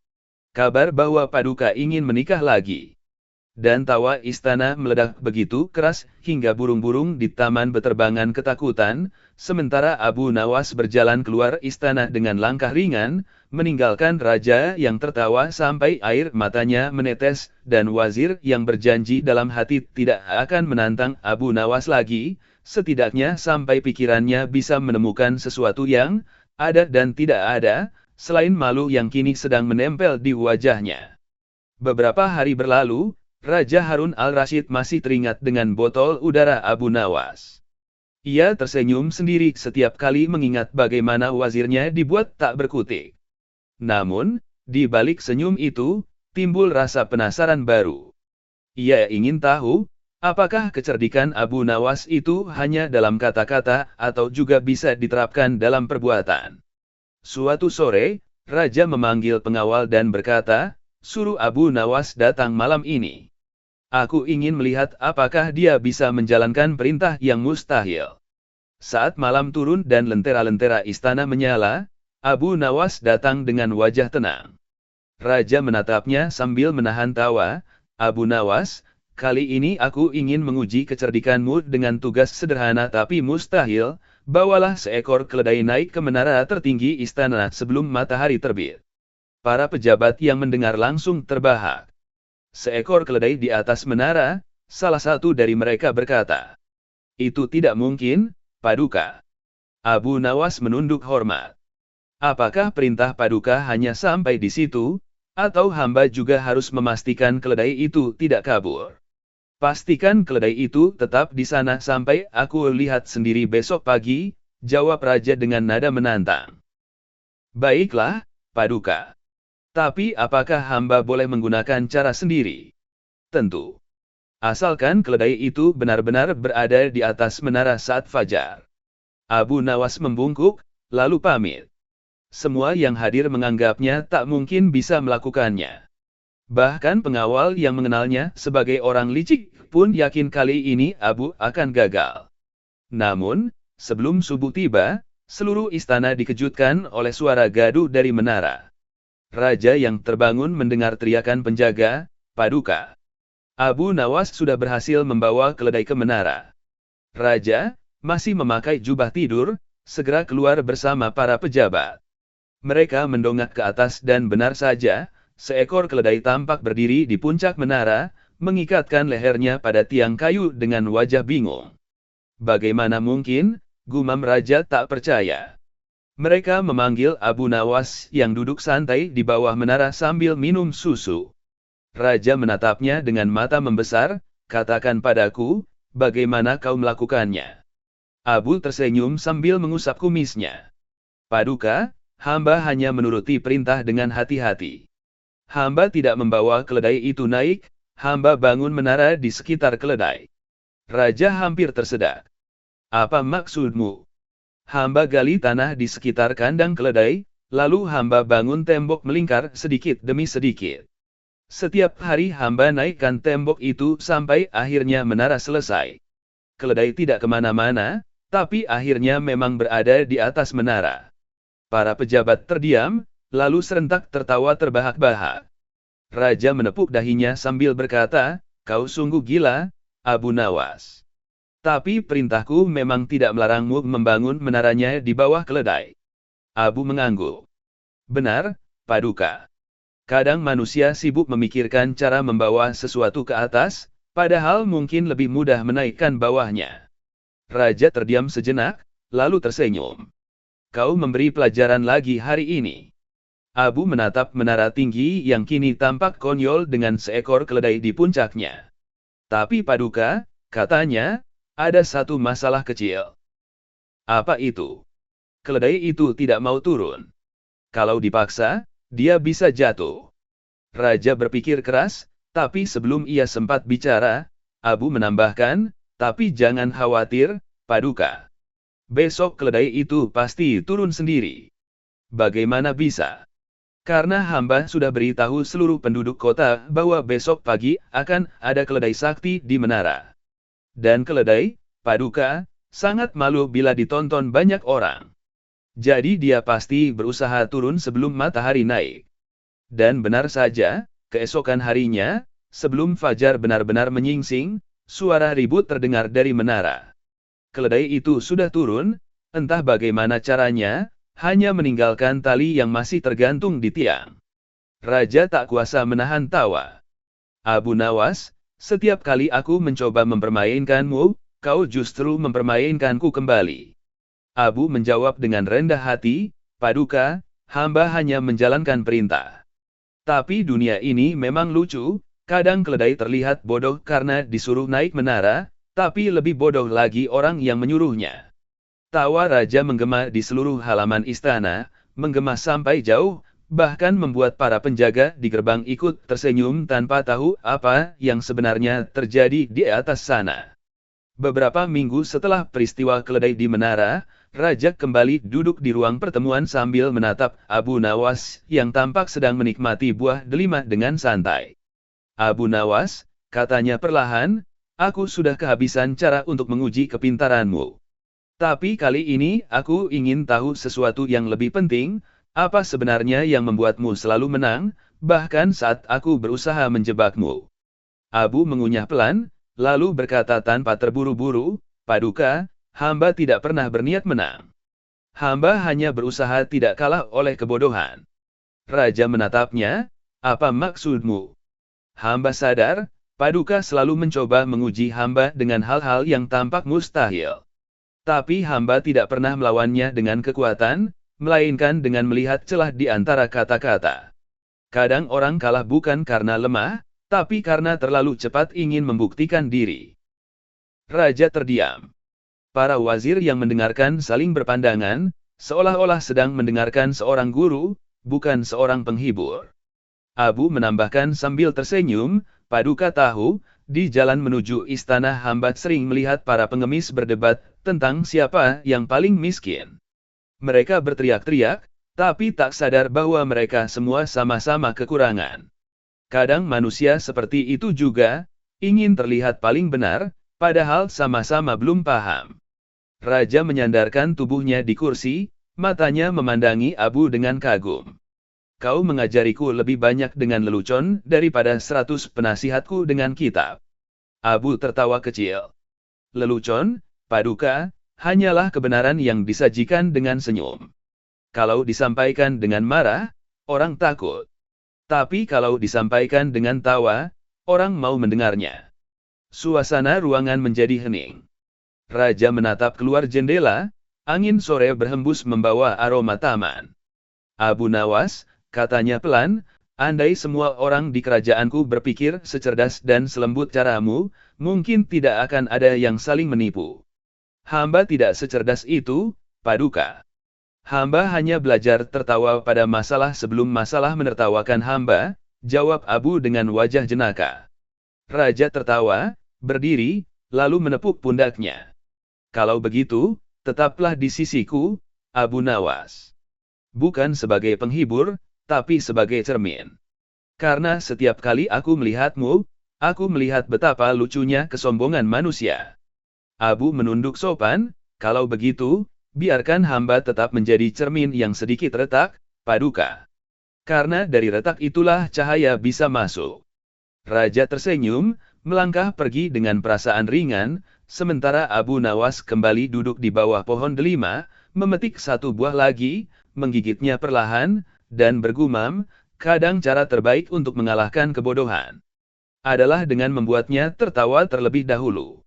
"Kabar bahwa Paduka ingin menikah lagi." Dan tawa istana meledak begitu keras hingga burung-burung di taman beterbangan ketakutan, sementara Abu Nawas berjalan keluar istana dengan langkah ringan, meninggalkan raja yang tertawa sampai air matanya menetes, dan wazir yang berjanji dalam hati tidak akan menantang Abu Nawas lagi, setidaknya sampai pikirannya bisa menemukan sesuatu yang ada dan tidak ada, selain malu yang kini sedang menempel di wajahnya. Beberapa hari berlalu, Raja Harun al-Rashid masih teringat dengan botol udara Abu Nawas. Ia tersenyum sendiri setiap kali mengingat bagaimana wazirnya dibuat tak berkutik. Namun, di balik senyum itu, timbul rasa penasaran baru. Ia ingin tahu, apakah kecerdikan Abu Nawas itu hanya dalam kata-kata atau juga bisa diterapkan dalam perbuatan. Suatu sore, Raja memanggil pengawal dan berkata, "Suruh Abu Nawas datang malam ini. Aku ingin melihat apakah dia bisa menjalankan perintah yang mustahil." Saat malam turun dan lentera-lentera istana menyala, Abu Nawas datang dengan wajah tenang. Raja menatapnya sambil menahan tawa, "Abu Nawas, kali ini aku ingin menguji kecerdikanmu dengan tugas sederhana tapi mustahil. Bawalah seekor keledai naik ke menara tertinggi istana sebelum matahari terbit." Para pejabat yang mendengar langsung terbahak. "Seekor keledai di atas menara?" Salah satu dari mereka berkata. "Itu tidak mungkin, Paduka." Abu Nawas menunduk hormat. "Apakah perintah Paduka hanya sampai di situ, atau hamba juga harus memastikan keledai itu tidak kabur?" "Pastikan keledai itu tetap di sana sampai aku lihat sendiri besok pagi," jawab Raja dengan nada menantang. "Baiklah, Paduka. Tapi apakah hamba boleh menggunakan cara sendiri?" "Tentu. Asalkan keledai itu benar-benar berada di atas menara saat fajar." Abu Nawas membungkuk, lalu pamit. Semua yang hadir menganggapnya tak mungkin bisa melakukannya. Bahkan pengawal yang mengenalnya sebagai orang licik pun yakin kali ini Abu akan gagal. Namun, sebelum subuh tiba, seluruh istana dikejutkan oleh suara gaduh dari menara. Raja yang terbangun mendengar teriakan penjaga, "Paduka, Abu Nawas sudah berhasil membawa keledai ke menara." Raja, masih memakai jubah tidur, segera keluar bersama para pejabat. Mereka mendongak ke atas dan benar saja, seekor keledai tampak berdiri di puncak menara, mengikatkan lehernya pada tiang kayu dengan wajah bingung. "Bagaimana mungkin?" gumam Raja tak percaya. Mereka memanggil Abu Nawas yang duduk santai di bawah menara sambil minum susu. Raja menatapnya dengan mata membesar, "Katakan padaku, bagaimana kau melakukannya?" Abu tersenyum sambil mengusap kumisnya. "Paduka, hamba hanya menuruti perintah dengan hati-hati. Hamba tidak membawa keledai itu naik, hamba bangun menara di sekitar keledai." Raja hampir tersedak. "Apa maksudmu?" "Hamba gali tanah di sekitar kandang keledai, lalu hamba bangun tembok melingkar sedikit demi sedikit." Setiap hari hamba naikkan tembok itu sampai akhirnya menara selesai. Keledai tidak kemana-mana, tapi akhirnya memang berada di atas menara. Para pejabat terdiam, lalu serentak tertawa terbahak-bahak. Raja menepuk dahinya sambil berkata, "Kau sungguh gila, Abu Nawas. Tapi perintahku memang tidak melarangmu membangun menaranya di bawah keledai." Abu mengangguk. "Benar, Paduka. Kadang manusia sibuk memikirkan cara membawa sesuatu ke atas, padahal mungkin lebih mudah menaikkan bawahnya." Raja terdiam sejenak, lalu tersenyum. "Kau memberi pelajaran lagi hari ini." Abu menatap menara tinggi yang kini tampak konyol dengan seekor keledai di puncaknya. "Tapi Paduka," katanya, "ada satu masalah kecil." "Apa itu?" "Keledai itu tidak mau turun. Kalau dipaksa, dia bisa jatuh." Raja berpikir keras, tapi sebelum ia sempat bicara, Abu menambahkan, "Tapi jangan khawatir, Paduka. Besok keledai itu pasti turun sendiri." "Bagaimana bisa?" "Karena hamba sudah beritahu seluruh penduduk kota bahwa besok pagi akan ada keledai sakti di menara. Dan keledai, Paduka, sangat malu bila ditonton banyak orang. Jadi dia pasti berusaha turun sebelum matahari naik." Dan benar saja, keesokan harinya, sebelum fajar benar-benar menyingsing, suara ribut terdengar dari menara. Keledai itu sudah turun, entah bagaimana caranya, hanya meninggalkan tali yang masih tergantung di tiang. Raja tak kuasa menahan tawa. "Abu Nawas, setiap kali aku mencoba mempermainkanmu, kau justru mempermainkanku kembali." Abu menjawab dengan rendah hati, "Paduka, hamba hanya menjalankan perintah. Tapi dunia ini memang lucu, kadang keledai terlihat bodoh karena disuruh naik menara, tapi lebih bodoh lagi orang yang menyuruhnya." Tawa raja menggema di seluruh halaman istana, menggema sampai jauh, bahkan membuat para penjaga di gerbang ikut tersenyum tanpa tahu apa yang sebenarnya terjadi di atas sana. Beberapa minggu setelah peristiwa keledai di menara, raja kembali duduk di ruang pertemuan sambil menatap Abu Nawas yang tampak sedang menikmati buah delima dengan santai. "Abu Nawas," katanya perlahan, "aku sudah kehabisan cara untuk menguji kepintaranmu. Tapi kali ini aku ingin tahu sesuatu yang lebih penting, apa sebenarnya yang membuatmu selalu menang, bahkan saat aku berusaha menjebakmu." Abu mengunyah pelan, lalu berkata tanpa terburu-buru, "Paduka, hamba tidak pernah berniat menang. Hamba hanya berusaha tidak kalah oleh kebodohan." Raja menatapnya, "Apa maksudmu?" "Hamba sadar, Paduka selalu mencoba menguji hamba dengan hal-hal yang tampak mustahil. Tapi hamba tidak pernah melawannya dengan kekuatan, melainkan dengan melihat celah di antara kata-kata. Kadang orang kalah bukan karena lemah, tapi karena terlalu cepat ingin membuktikan diri." Raja terdiam. Para wazir yang mendengarkan saling berpandangan, seolah-olah sedang mendengarkan seorang guru, bukan seorang penghibur. Abu menambahkan sambil tersenyum, "Paduka tahu, di jalan menuju istana hamba sering melihat para pengemis berdebat tentang siapa yang paling miskin. Mereka berteriak-teriak, tapi tak sadar bahwa mereka semua sama-sama kekurangan. Kadang manusia seperti itu juga, ingin terlihat paling benar, padahal sama-sama belum paham." Raja menyandarkan tubuhnya di kursi, matanya memandangi Abu dengan kagum. "Kau mengajariku lebih banyak dengan lelucon daripada 100 penasihatku dengan kitab." Abu tertawa kecil. "Lelucon, Paduka, hanyalah kebenaran yang disajikan dengan senyum. Kalau disampaikan dengan marah, orang takut. Tapi kalau disampaikan dengan tawa, orang mau mendengarnya." Suasana ruangan menjadi hening. Raja menatap keluar jendela, angin sore berhembus membawa aroma taman. "Abu Nawas," katanya pelan, "andai semua orang di kerajaanku berpikir secerdas dan selembut caramu, mungkin tidak akan ada yang saling menipu. Hamba tidak secerdas itu, Paduka. Hamba hanya belajar tertawa pada masalah sebelum masalah menertawakan hamba," jawab Abu dengan wajah jenaka. Raja tertawa, berdiri, lalu menepuk pundaknya. "Kalau begitu, tetaplah di sisiku, Abu Nawas. Bukan sebagai penghibur, tapi sebagai cermin." Karena setiap kali aku melihatmu, aku melihat betapa lucunya kesombongan manusia. Abu menunduk sopan, kalau begitu, biarkan hamba tetap menjadi cermin yang sedikit retak, Paduka. Karena dari retak itulah cahaya bisa masuk. Raja tersenyum, melangkah pergi dengan perasaan ringan, sementara Abu Nawas kembali duduk di bawah pohon delima, memetik satu buah lagi, menggigitnya perlahan, dan bergumam, kadang cara terbaik untuk mengalahkan kebodohan adalah dengan membuatnya tertawa terlebih dahulu.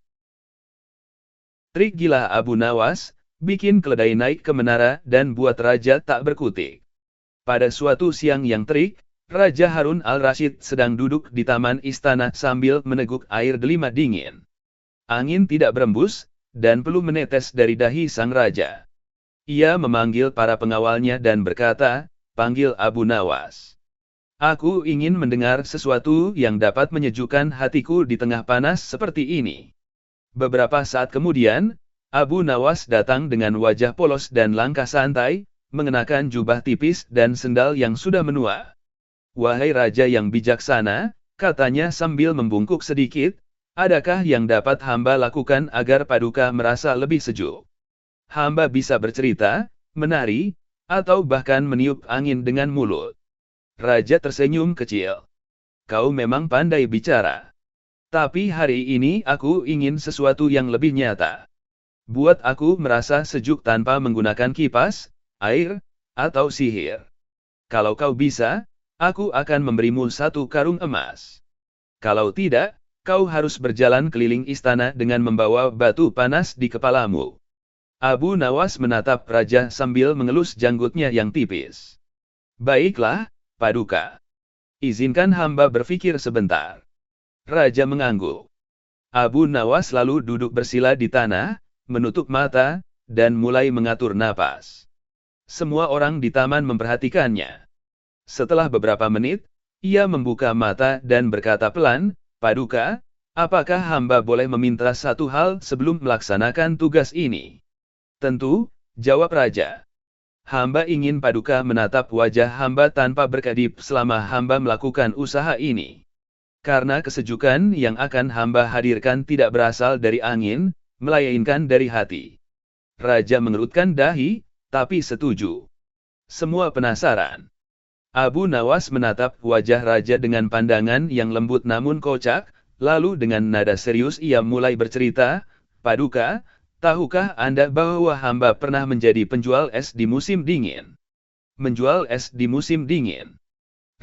Trik gila Abu Nawas, bikin keledai naik ke menara dan buat raja tak berkutik. Pada suatu siang yang terik, Raja Harun al-Rashid sedang duduk di taman istana sambil meneguk air delima dingin. Angin tidak berembus, dan peluh menetes dari dahi sang raja. Ia memanggil para pengawalnya dan berkata, "Panggil Abu Nawas. Aku ingin mendengar sesuatu yang dapat menyejukkan hatiku di tengah panas seperti ini." Beberapa saat kemudian, Abu Nawas datang dengan wajah polos dan langkah santai, mengenakan jubah tipis dan sendal yang sudah menua. "Wahai raja yang bijaksana," katanya sambil membungkuk sedikit, "adakah yang dapat hamba lakukan agar Paduka merasa lebih sejuk? Hamba bisa bercerita, menari, atau bahkan meniup angin dengan mulut." Raja tersenyum kecil. "Kau memang pandai bicara. Tapi hari ini aku ingin sesuatu yang lebih nyata. Buat aku merasa sejuk tanpa menggunakan kipas, air, atau sihir. Kalau kau bisa, aku akan memberimu satu karung emas. Kalau tidak, kau harus berjalan keliling istana dengan membawa batu panas di kepalamu." Abu Nawas menatap raja sambil mengelus janggutnya yang tipis. "Baiklah, Paduka. Izinkan hamba berpikir sebentar." Raja mengangguk. Abu Nawas lalu duduk bersila di tanah, menutup mata, dan mulai mengatur napas. Semua orang di taman memperhatikannya. Setelah beberapa menit, ia membuka mata dan berkata pelan, "Paduka, apakah hamba boleh meminta satu hal sebelum melaksanakan tugas ini?" "Tentu," jawab raja. "Hamba ingin Paduka menatap wajah hamba tanpa berkedip selama hamba melakukan usaha ini. Karena kesejukan yang akan hamba hadirkan tidak berasal dari angin, melainkan dari hati." Raja mengerutkan dahi, tapi setuju. Semua penasaran. Abu Nawas menatap wajah raja dengan pandangan yang lembut namun kocak, lalu dengan nada serius ia mulai bercerita, "Paduka, tahukah Anda bahwa hamba pernah menjadi penjual es di musim dingin?" "Menjual es di musim dingin?"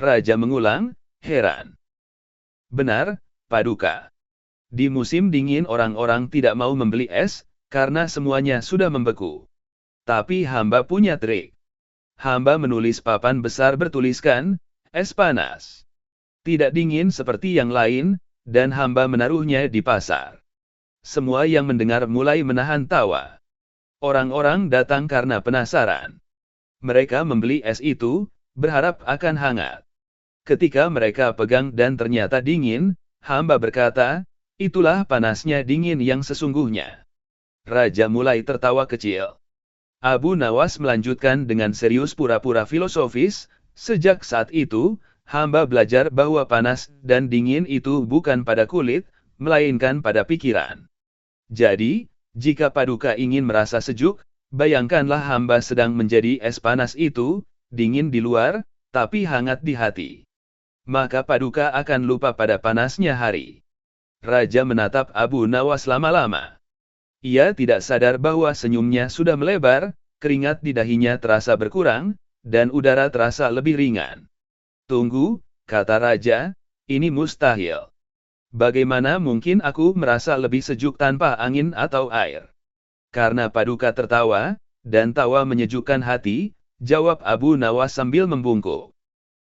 Raja mengulang, heran. "Benar, Paduka. Di musim dingin orang-orang tidak mau membeli es, karena semuanya sudah membeku. Tapi hamba punya trik. Hamba menulis papan besar bertuliskan, 'Es panas.' Tidak dingin seperti yang lain, dan hamba menaruhnya di pasar." Semua yang mendengar mulai menahan tawa. Orang-orang datang karena penasaran. Mereka membeli es itu, berharap akan hangat. Ketika mereka pegang dan ternyata dingin, hamba berkata, "Itulah panasnya dingin yang sesungguhnya." Raja mulai tertawa kecil. Abu Nawas melanjutkan dengan serius pura-pura filosofis, "Sejak saat itu, hamba belajar bahwa panas dan dingin itu bukan pada kulit, melainkan pada pikiran. Jadi, jika Paduka ingin merasa sejuk, bayangkanlah hamba sedang menjadi es panas itu, dingin di luar, tapi hangat di hati. Maka Paduka akan lupa pada panasnya hari." Raja menatap Abu Nawas lama-lama. Ia tidak sadar bahwa senyumnya sudah melebar, keringat di dahinya terasa berkurang, dan udara terasa lebih ringan. "Tunggu," kata raja, "ini mustahil. Bagaimana mungkin aku merasa lebih sejuk tanpa angin atau air?" "Karena Paduka tertawa, dan tawa menyejukkan hati," jawab Abu Nawas sambil membungkuk.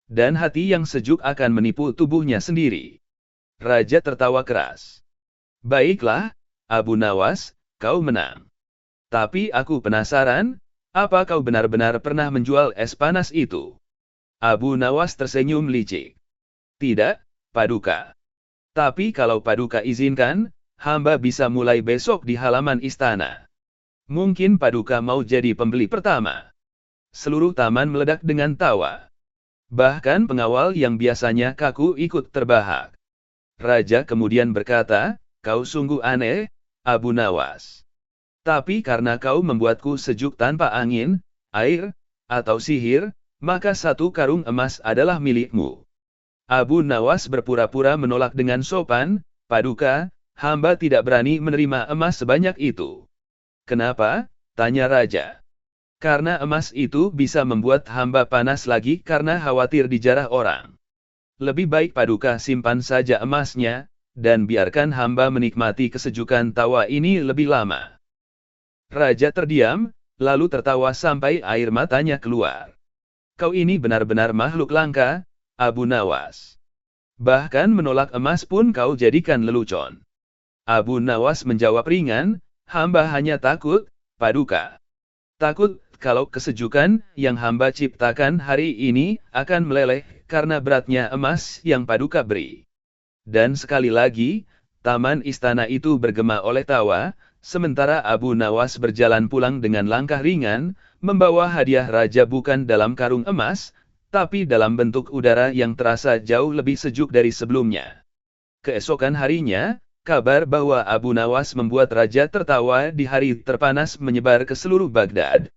"Dan hati yang sejuk akan menipu tubuhnya sendiri." Raja tertawa keras. "Baiklah, Abu Nawas, kau menang. Tapi aku penasaran, apa kau benar-benar pernah menjual es panas itu?" Abu Nawas tersenyum licik. "Tidak, Paduka. Tapi kalau Paduka izinkan, hamba bisa mulai besok di halaman istana. Mungkin Paduka mau jadi pembeli pertama." Seluruh taman meledak dengan tawa. Bahkan pengawal yang biasanya kaku ikut terbahak. Raja kemudian berkata, "Kau sungguh aneh, Abu Nawas. Tapi karena kau membuatku sejuk tanpa angin, air, atau sihir, maka satu karung emas adalah milikmu." Abu Nawas berpura-pura menolak dengan sopan, "Paduka, hamba tidak berani menerima emas sebanyak itu." "Kenapa?" tanya raja. "Karena emas itu bisa membuat hamba panas lagi karena khawatir dijarah orang. Lebih baik Paduka simpan saja emasnya, dan biarkan hamba menikmati kesejukan tawa ini lebih lama." Raja terdiam, lalu tertawa sampai air matanya keluar. "Kau ini benar-benar makhluk langka, Abu Nawas. Bahkan menolak emas pun kau jadikan lelucon." Abu Nawas menjawab ringan, "Hamba hanya takut, Paduka. Takut kalau kesejukan yang hamba ciptakan hari ini akan meleleh karena beratnya emas yang Paduka beri." Dan sekali lagi, taman istana itu bergema oleh tawa, sementara Abu Nawas berjalan pulang dengan langkah ringan, membawa hadiah raja bukan dalam karung emas, tapi dalam bentuk udara yang terasa jauh lebih sejuk dari sebelumnya. Keesokan harinya, kabar bahwa Abu Nawas membuat raja tertawa di hari terpanas menyebar ke seluruh Baghdad.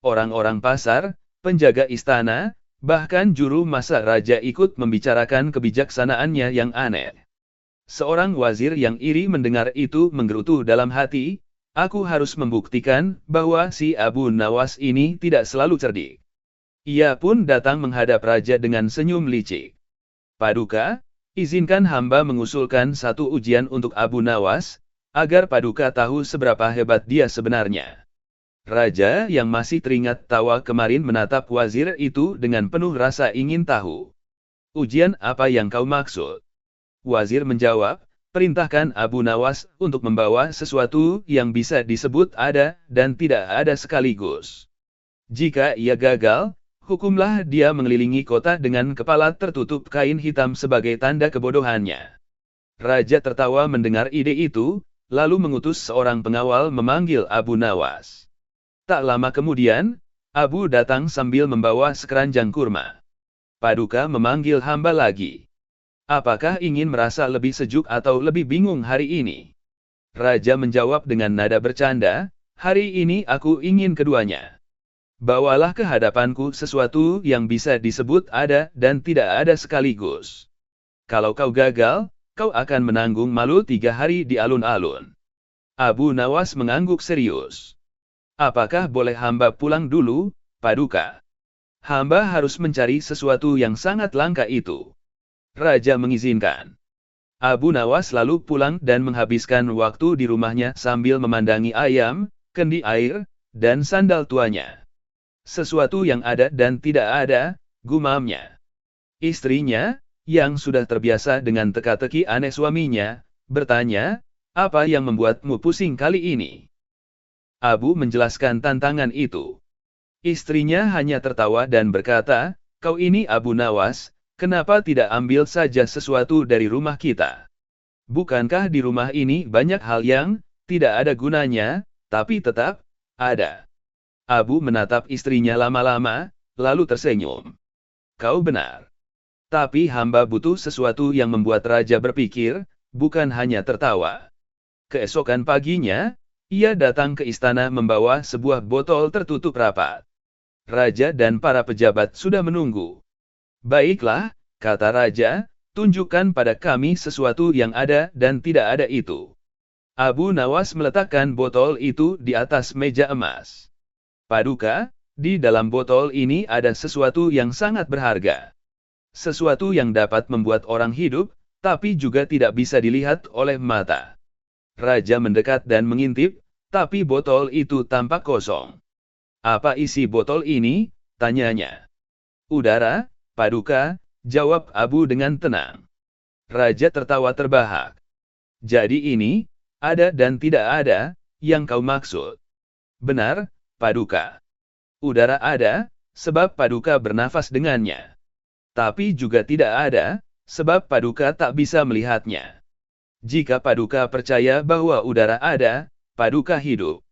Orang-orang pasar, penjaga istana, bahkan juru masak raja ikut membicarakan kebijaksanaannya yang aneh. Seorang wazir yang iri mendengar itu menggerutu dalam hati, "Aku harus membuktikan bahwa si Abu Nawas ini tidak selalu cerdik." Ia pun datang menghadap raja dengan senyum licik. "Paduka, izinkan hamba mengusulkan satu ujian untuk Abu Nawas, agar Paduka tahu seberapa hebat dia sebenarnya." Raja yang masih teringat tawa kemarin menatap wazir itu dengan penuh rasa ingin tahu. "Ujian apa yang kau maksud?" Wazir menjawab, "Perintahkan Abu Nawas untuk membawa sesuatu yang bisa disebut ada dan tidak ada sekaligus. Jika ia gagal, hukumlah dia mengelilingi kota dengan kepala tertutup kain hitam sebagai tanda kebodohannya." Raja tertawa mendengar ide itu, lalu mengutus seorang pengawal memanggil Abu Nawas. Tak lama kemudian, Abu datang sambil membawa sekeranjang kurma. "Paduka memanggil hamba lagi. Apakah ingin merasa lebih sejuk atau lebih bingung hari ini?" Raja menjawab dengan nada bercanda, "Hari ini aku ingin keduanya. Bawalah ke hadapanku sesuatu yang bisa disebut ada dan tidak ada sekaligus. Kalau kau gagal, kau akan menanggung malu 3 hari di alun-alun." Abu Nawas mengangguk serius. "Apakah boleh hamba pulang dulu, Paduka? Hamba harus mencari sesuatu yang sangat langka itu." Raja mengizinkan. Abu Nawas lalu pulang dan menghabiskan waktu di rumahnya sambil memandangi ayam, kendi air, dan sandal tuanya. "Sesuatu yang ada dan tidak ada," gumamnya. Istrinya, yang sudah terbiasa dengan teka-teki aneh suaminya, bertanya, "Apa yang membuatmu pusing kali ini?" Abu menjelaskan tantangan itu. Istrinya hanya tertawa dan berkata, "Kau ini Abu Nawas, kenapa tidak ambil saja sesuatu dari rumah kita? Bukankah di rumah ini banyak hal yang tidak ada gunanya, tapi tetap ada?" Abu menatap istrinya lama-lama, lalu tersenyum. "Kau benar. Tapi hamba butuh sesuatu yang membuat raja berpikir, bukan hanya tertawa." Keesokan paginya, ia datang ke istana membawa sebuah botol tertutup rapat. Raja dan para pejabat sudah menunggu. "Baiklah," kata raja, "tunjukkan pada kami sesuatu yang ada dan tidak ada itu." Abu Nawas meletakkan botol itu di atas meja emas. "Paduka, di dalam botol ini ada sesuatu yang sangat berharga. Sesuatu yang dapat membuat orang hidup, tapi juga tidak bisa dilihat oleh mata." Raja mendekat dan mengintip, tapi botol itu tampak kosong. "Apa isi botol ini?" tanyanya. "Udara, Paduka," jawab Abu dengan tenang. Raja tertawa terbahak. "Jadi ini, ada dan tidak ada, yang kau maksud?" "Benar, Paduka. Udara ada, sebab Paduka bernafas dengannya. Tapi juga tidak ada, sebab Paduka tak bisa melihatnya. Jika Paduka percaya bahwa udara ada, Paduka hidup.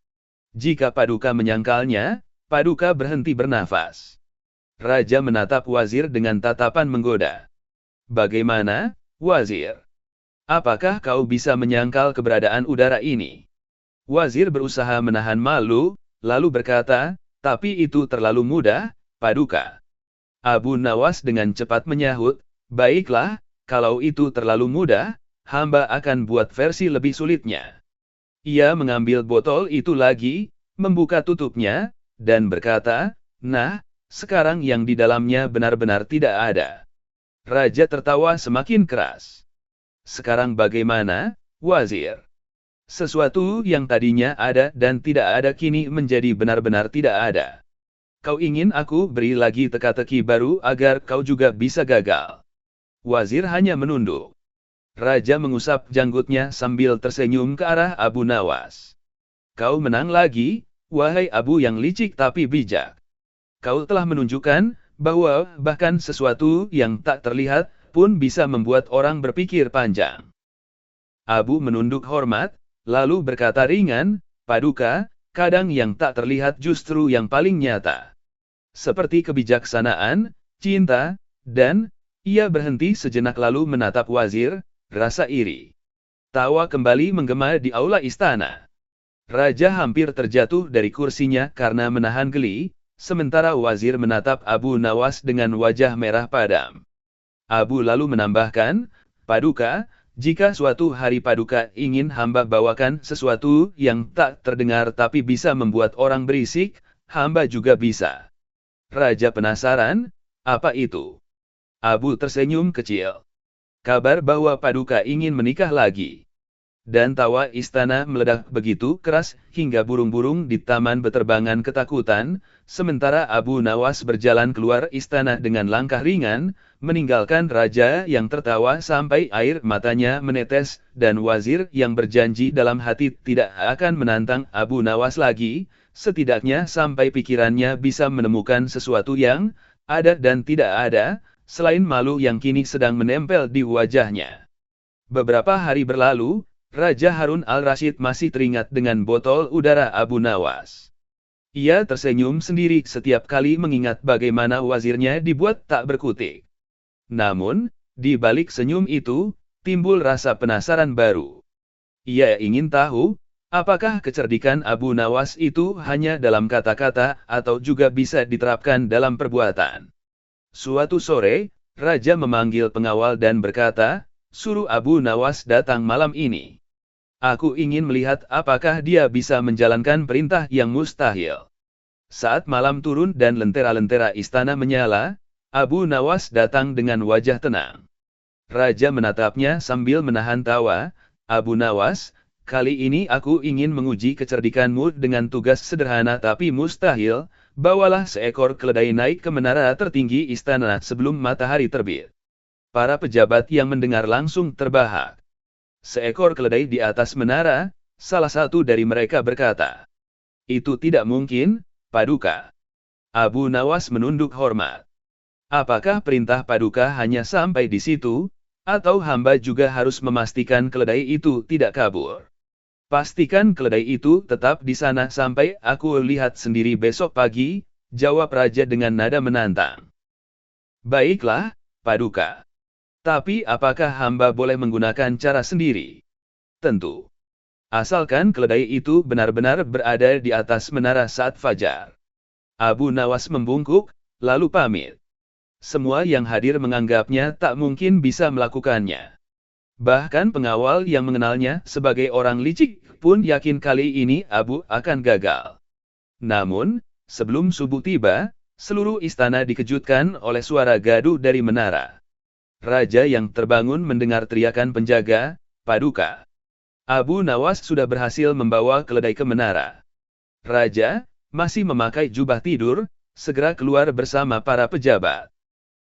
Jika Paduka menyangkalnya, Paduka berhenti bernafas." Raja menatap wazir dengan tatapan menggoda. Bagaimana, wazir? Apakah kau bisa menyangkal keberadaan udara ini? Wazir berusaha menahan malu, lalu berkata, tapi itu terlalu mudah, Paduka. Abu Nawas dengan cepat menyahut, baiklah, kalau itu terlalu mudah, hamba akan buat versi lebih sulitnya. Ia mengambil botol itu lagi, membuka tutupnya, dan berkata, nah, sekarang yang di dalamnya benar-benar tidak ada. Raja tertawa semakin keras. Sekarang bagaimana, wazir? Sesuatu yang tadinya ada dan tidak ada kini menjadi benar-benar tidak ada. Kau ingin aku beri lagi teka-teki baru agar kau juga bisa gagal? Wazir hanya menunduk. Raja mengusap janggutnya sambil tersenyum ke arah Abu Nawas. Kau menang lagi, wahai Abu yang licik tapi bijak. Kau telah menunjukkan bahwa bahkan sesuatu yang tak terlihat pun bisa membuat orang berpikir panjang. Abu menunduk hormat, lalu berkata ringan, Paduka, kadang yang tak terlihat justru yang paling nyata. Seperti kebijaksanaan, cinta, dan, ia berhenti sejenak lalu menatap wazir, rasa iri. Tawa kembali menggema di aula istana. Raja hampir terjatuh dari kursinya karena menahan geli, sementara wazir menatap Abu Nawas dengan wajah merah padam. Abu lalu menambahkan, Paduka, jika suatu hari Paduka ingin hamba bawakan sesuatu yang tak terdengar tapi bisa membuat orang berisik, hamba juga bisa. Raja penasaran, apa itu? Abu tersenyum kecil. Kabar bahwa Paduka ingin menikah lagi. Dan tawa istana meledak begitu keras hingga burung-burung di taman beterbangan ketakutan, sementara Abu Nawas berjalan keluar istana dengan langkah ringan, meninggalkan raja yang tertawa sampai air matanya menetes, dan wazir yang berjanji dalam hati tidak akan menantang Abu Nawas lagi, setidaknya sampai pikirannya bisa menemukan sesuatu yang ada dan tidak ada, selain malu yang kini sedang menempel di wajahnya. Beberapa hari berlalu, Raja Harun al-Rashid masih teringat dengan botol udara Abu Nawas. Ia tersenyum sendiri setiap kali mengingat bagaimana wazirnya dibuat tak berkutik. Namun, di balik senyum itu, timbul rasa penasaran baru. Ia ingin tahu, apakah kecerdikan Abu Nawas itu hanya dalam kata-kata atau juga bisa diterapkan dalam perbuatan. Suatu sore, Raja memanggil pengawal dan berkata, suruh Abu Nawas datang malam ini. Aku ingin melihat apakah dia bisa menjalankan perintah yang mustahil. Saat malam turun dan lentera-lentera istana menyala, Abu Nawas datang dengan wajah tenang. Raja menatapnya sambil menahan tawa, Abu Nawas, kali ini aku ingin menguji kecerdikanmu dengan tugas sederhana tapi mustahil, bawalah seekor keledai naik ke menara tertinggi istana sebelum matahari terbit. Para pejabat yang mendengar langsung terbahak. Seekor keledai di atas menara, salah satu dari mereka berkata. Itu tidak mungkin, Paduka. Abu Nawas menunduk hormat. Apakah perintah Paduka hanya sampai di situ, atau hamba juga harus memastikan keledai itu tidak kabur? Pastikan keledai itu tetap di sana sampai aku lihat sendiri besok pagi, jawab Raja dengan nada menantang. Baiklah, Paduka. Tapi apakah hamba boleh menggunakan cara sendiri? Tentu. Asalkan keledai itu benar-benar berada di atas menara saat fajar. Abu Nawas membungkuk, lalu pamit. Semua yang hadir menganggapnya tak mungkin bisa melakukannya. Bahkan pengawal yang mengenalnya sebagai orang licik pun yakin kali ini Abu akan gagal. Namun, sebelum subuh tiba, seluruh istana dikejutkan oleh suara gaduh dari menara. Raja yang terbangun mendengar teriakan penjaga, Paduka. Abu Nawas sudah berhasil membawa keledai ke menara. Raja, masih memakai jubah tidur, segera keluar bersama para pejabat.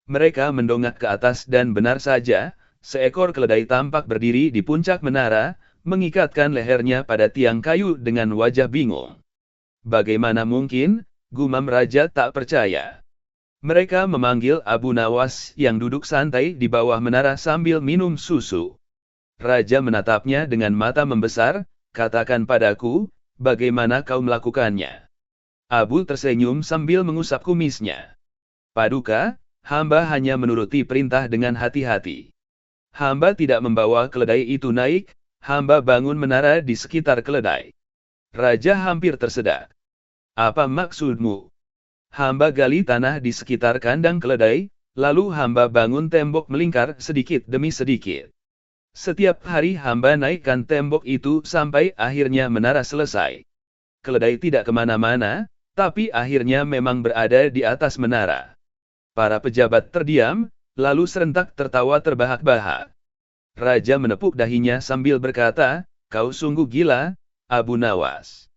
Mereka mendongak ke atas dan benar saja, seekor keledai tampak berdiri di puncak menara, mengikatkan lehernya pada tiang kayu dengan wajah bingung. Bagaimana mungkin, gumam Raja tak percaya. Mereka memanggil Abu Nawas yang duduk santai di bawah menara sambil minum susu. Raja menatapnya dengan mata membesar, katakan padaku, bagaimana kau melakukannya? Abu tersenyum sambil mengusap kumisnya. Paduka, hamba hanya menuruti perintah dengan hati-hati. Hamba tidak membawa keledai itu naik, hamba bangun menara di sekitar keledai. Raja hampir tersedak. Apa maksudmu? Hamba gali tanah di sekitar kandang keledai, lalu hamba bangun tembok melingkar sedikit demi sedikit. Setiap hari hamba naikkan tembok itu sampai akhirnya menara selesai. Keledai tidak kemana-mana, tapi akhirnya memang berada di atas menara. Para pejabat terdiam, lalu serentak tertawa terbahak-bahak. Raja menepuk dahinya sambil berkata, "Kau sungguh gila, Abu Nawas.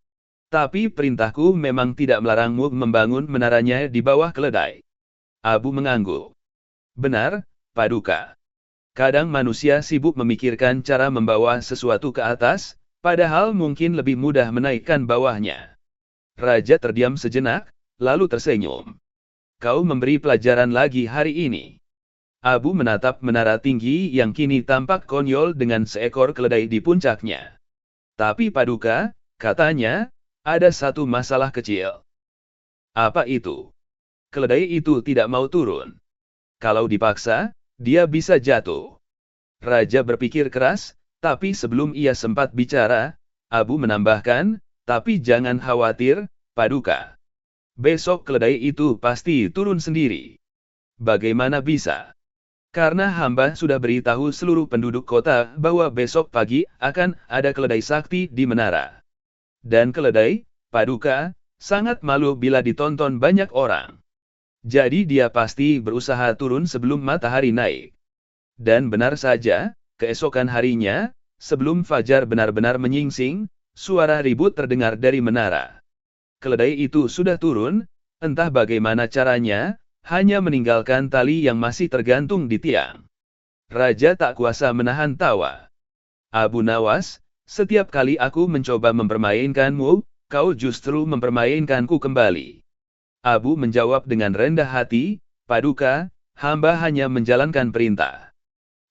Tapi perintahku memang tidak melarangmu membangun menaranya di bawah keledai." Abu mengangguk. "Benar, Paduka. Kadang manusia sibuk memikirkan cara membawa sesuatu ke atas, padahal mungkin lebih mudah menaikkan bawahnya." Raja terdiam sejenak, lalu tersenyum. "Kau memberi pelajaran lagi hari ini." Abu menatap menara tinggi yang kini tampak konyol dengan seekor keledai di puncaknya. "Tapi Paduka," katanya, "ada satu masalah kecil." "Apa itu?" "Keledai itu tidak mau turun. Kalau dipaksa, dia bisa jatuh." Raja berpikir keras, tapi sebelum ia sempat bicara, Abu menambahkan, "Tapi jangan khawatir, Paduka. Besok keledai itu pasti turun sendiri." "Bagaimana bisa?" "Karena hamba sudah beritahu seluruh penduduk kota bahwa besok pagi akan ada keledai sakti di menara. Dan keledai, Paduka, sangat malu bila ditonton banyak orang. Jadi dia pasti berusaha turun sebelum matahari naik." Dan benar saja, keesokan harinya, sebelum fajar benar-benar menyingsing, suara ribut terdengar dari menara. Keledai itu sudah turun, entah bagaimana caranya, hanya meninggalkan tali yang masih tergantung di tiang. Raja tak kuasa menahan tawa. "Abu Nawas, setiap kali aku mencoba mempermainkanmu, kau justru mempermainkanku kembali." Abu menjawab dengan rendah hati, "Paduka, hamba hanya menjalankan perintah.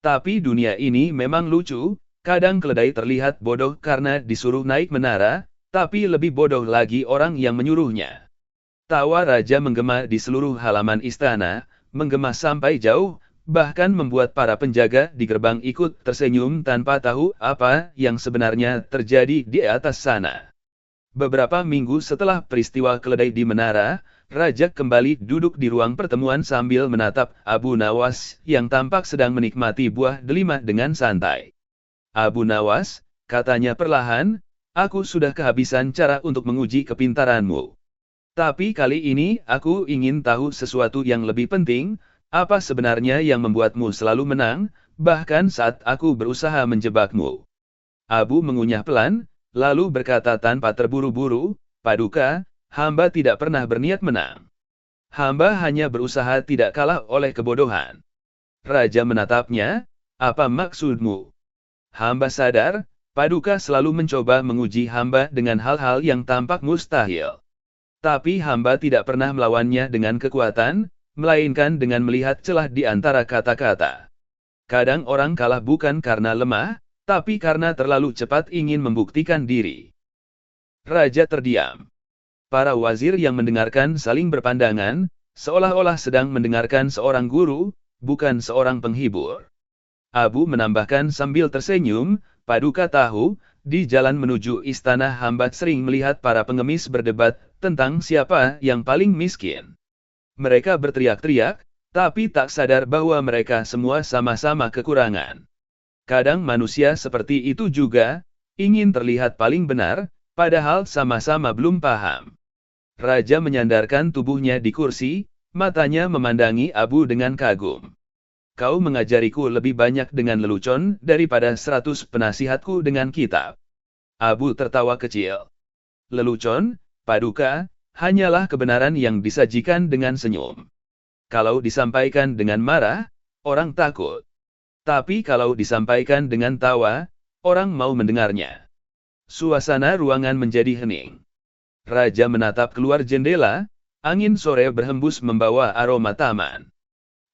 Tapi dunia ini memang lucu, kadang keledai terlihat bodoh karena disuruh naik menara, tapi lebih bodoh lagi orang yang menyuruhnya." Tawa raja menggema di seluruh halaman istana, menggema sampai jauh, bahkan membuat para penjaga di gerbang ikut tersenyum tanpa tahu apa yang sebenarnya terjadi di atas sana. Beberapa minggu setelah peristiwa keledai di menara, raja kembali duduk di ruang pertemuan sambil menatap Abu Nawas yang tampak sedang menikmati buah delima dengan santai. "Abu Nawas," katanya perlahan, "aku sudah kehabisan cara untuk menguji kepintaranmu. Tapi kali ini aku ingin tahu sesuatu yang lebih penting, apa sebenarnya yang membuatmu selalu menang, bahkan saat aku berusaha menjebakmu." Abu mengunyah pelan, lalu berkata tanpa terburu-buru, "Paduka, hamba tidak pernah berniat menang. Hamba hanya berusaha tidak kalah oleh kebodohan." Raja menatapnya, "Apa maksudmu?" "Hamba sadar, Paduka selalu mencoba menguji hamba dengan hal-hal yang tampak mustahil. Tapi hamba tidak pernah melawannya dengan kekuatan, melainkan dengan melihat celah di antara kata-kata. Kadang orang kalah bukan karena lemah, tapi karena terlalu cepat ingin membuktikan diri." Raja terdiam. Para wazir yang mendengarkan saling berpandangan, seolah-olah sedang mendengarkan seorang guru, bukan seorang penghibur. Abu menambahkan sambil tersenyum, "Paduka tahu, di jalan menuju istana hamba sering melihat para pengemis berdebat tentang siapa yang paling miskin. Mereka berteriak-teriak, tapi tak sadar bahwa mereka semua sama-sama kekurangan. Kadang manusia seperti itu juga, ingin terlihat paling benar, padahal sama-sama belum paham." Raja menyandarkan tubuhnya di kursi, matanya memandangi Abu dengan kagum. "Kau mengajariku lebih banyak dengan lelucon daripada 100 penasihatku dengan kitab." Abu tertawa kecil. "Lelucon, Paduka, hanyalah kebenaran yang disajikan dengan senyum. Kalau disampaikan dengan marah, orang takut. Tapi kalau disampaikan dengan tawa, orang mau mendengarnya." Suasana ruangan menjadi hening. Raja menatap keluar jendela, angin sore berhembus membawa aroma taman.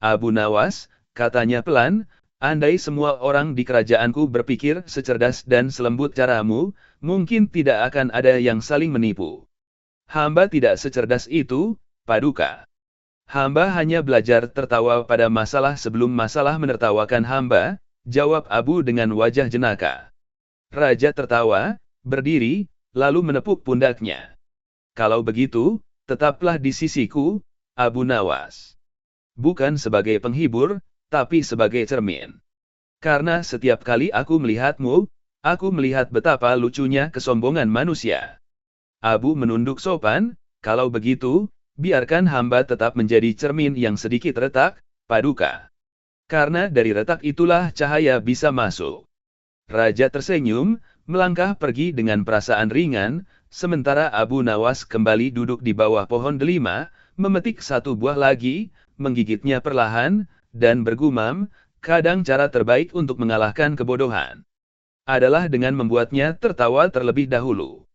"Abu Nawas," katanya pelan, "andai semua orang di kerajaanku berpikir secerdas dan selembut caramu, mungkin tidak akan ada yang saling menipu. Hamba tidak secerdas itu, Paduka. Hamba hanya belajar tertawa pada masalah sebelum masalah menertawakan hamba, jawab Abu dengan wajah jenaka. Raja tertawa, berdiri, lalu menepuk pundaknya. Kalau begitu, tetaplah di sisiku, Abu Nawas. Bukan sebagai penghibur, tapi sebagai cermin. Karena setiap kali aku melihatmu, aku melihat betapa lucunya kesombongan manusia. Abu menunduk sopan, kalau begitu, biarkan hamba tetap menjadi cermin yang sedikit retak, Paduka. Karena dari retak itulah cahaya bisa masuk. Raja tersenyum, melangkah pergi dengan perasaan ringan, sementara Abu Nawas kembali duduk di bawah pohon delima, memetik satu buah lagi, menggigitnya perlahan, dan bergumam, kadang cara terbaik untuk mengalahkan kebodohan adalah dengan membuatnya tertawa terlebih dahulu.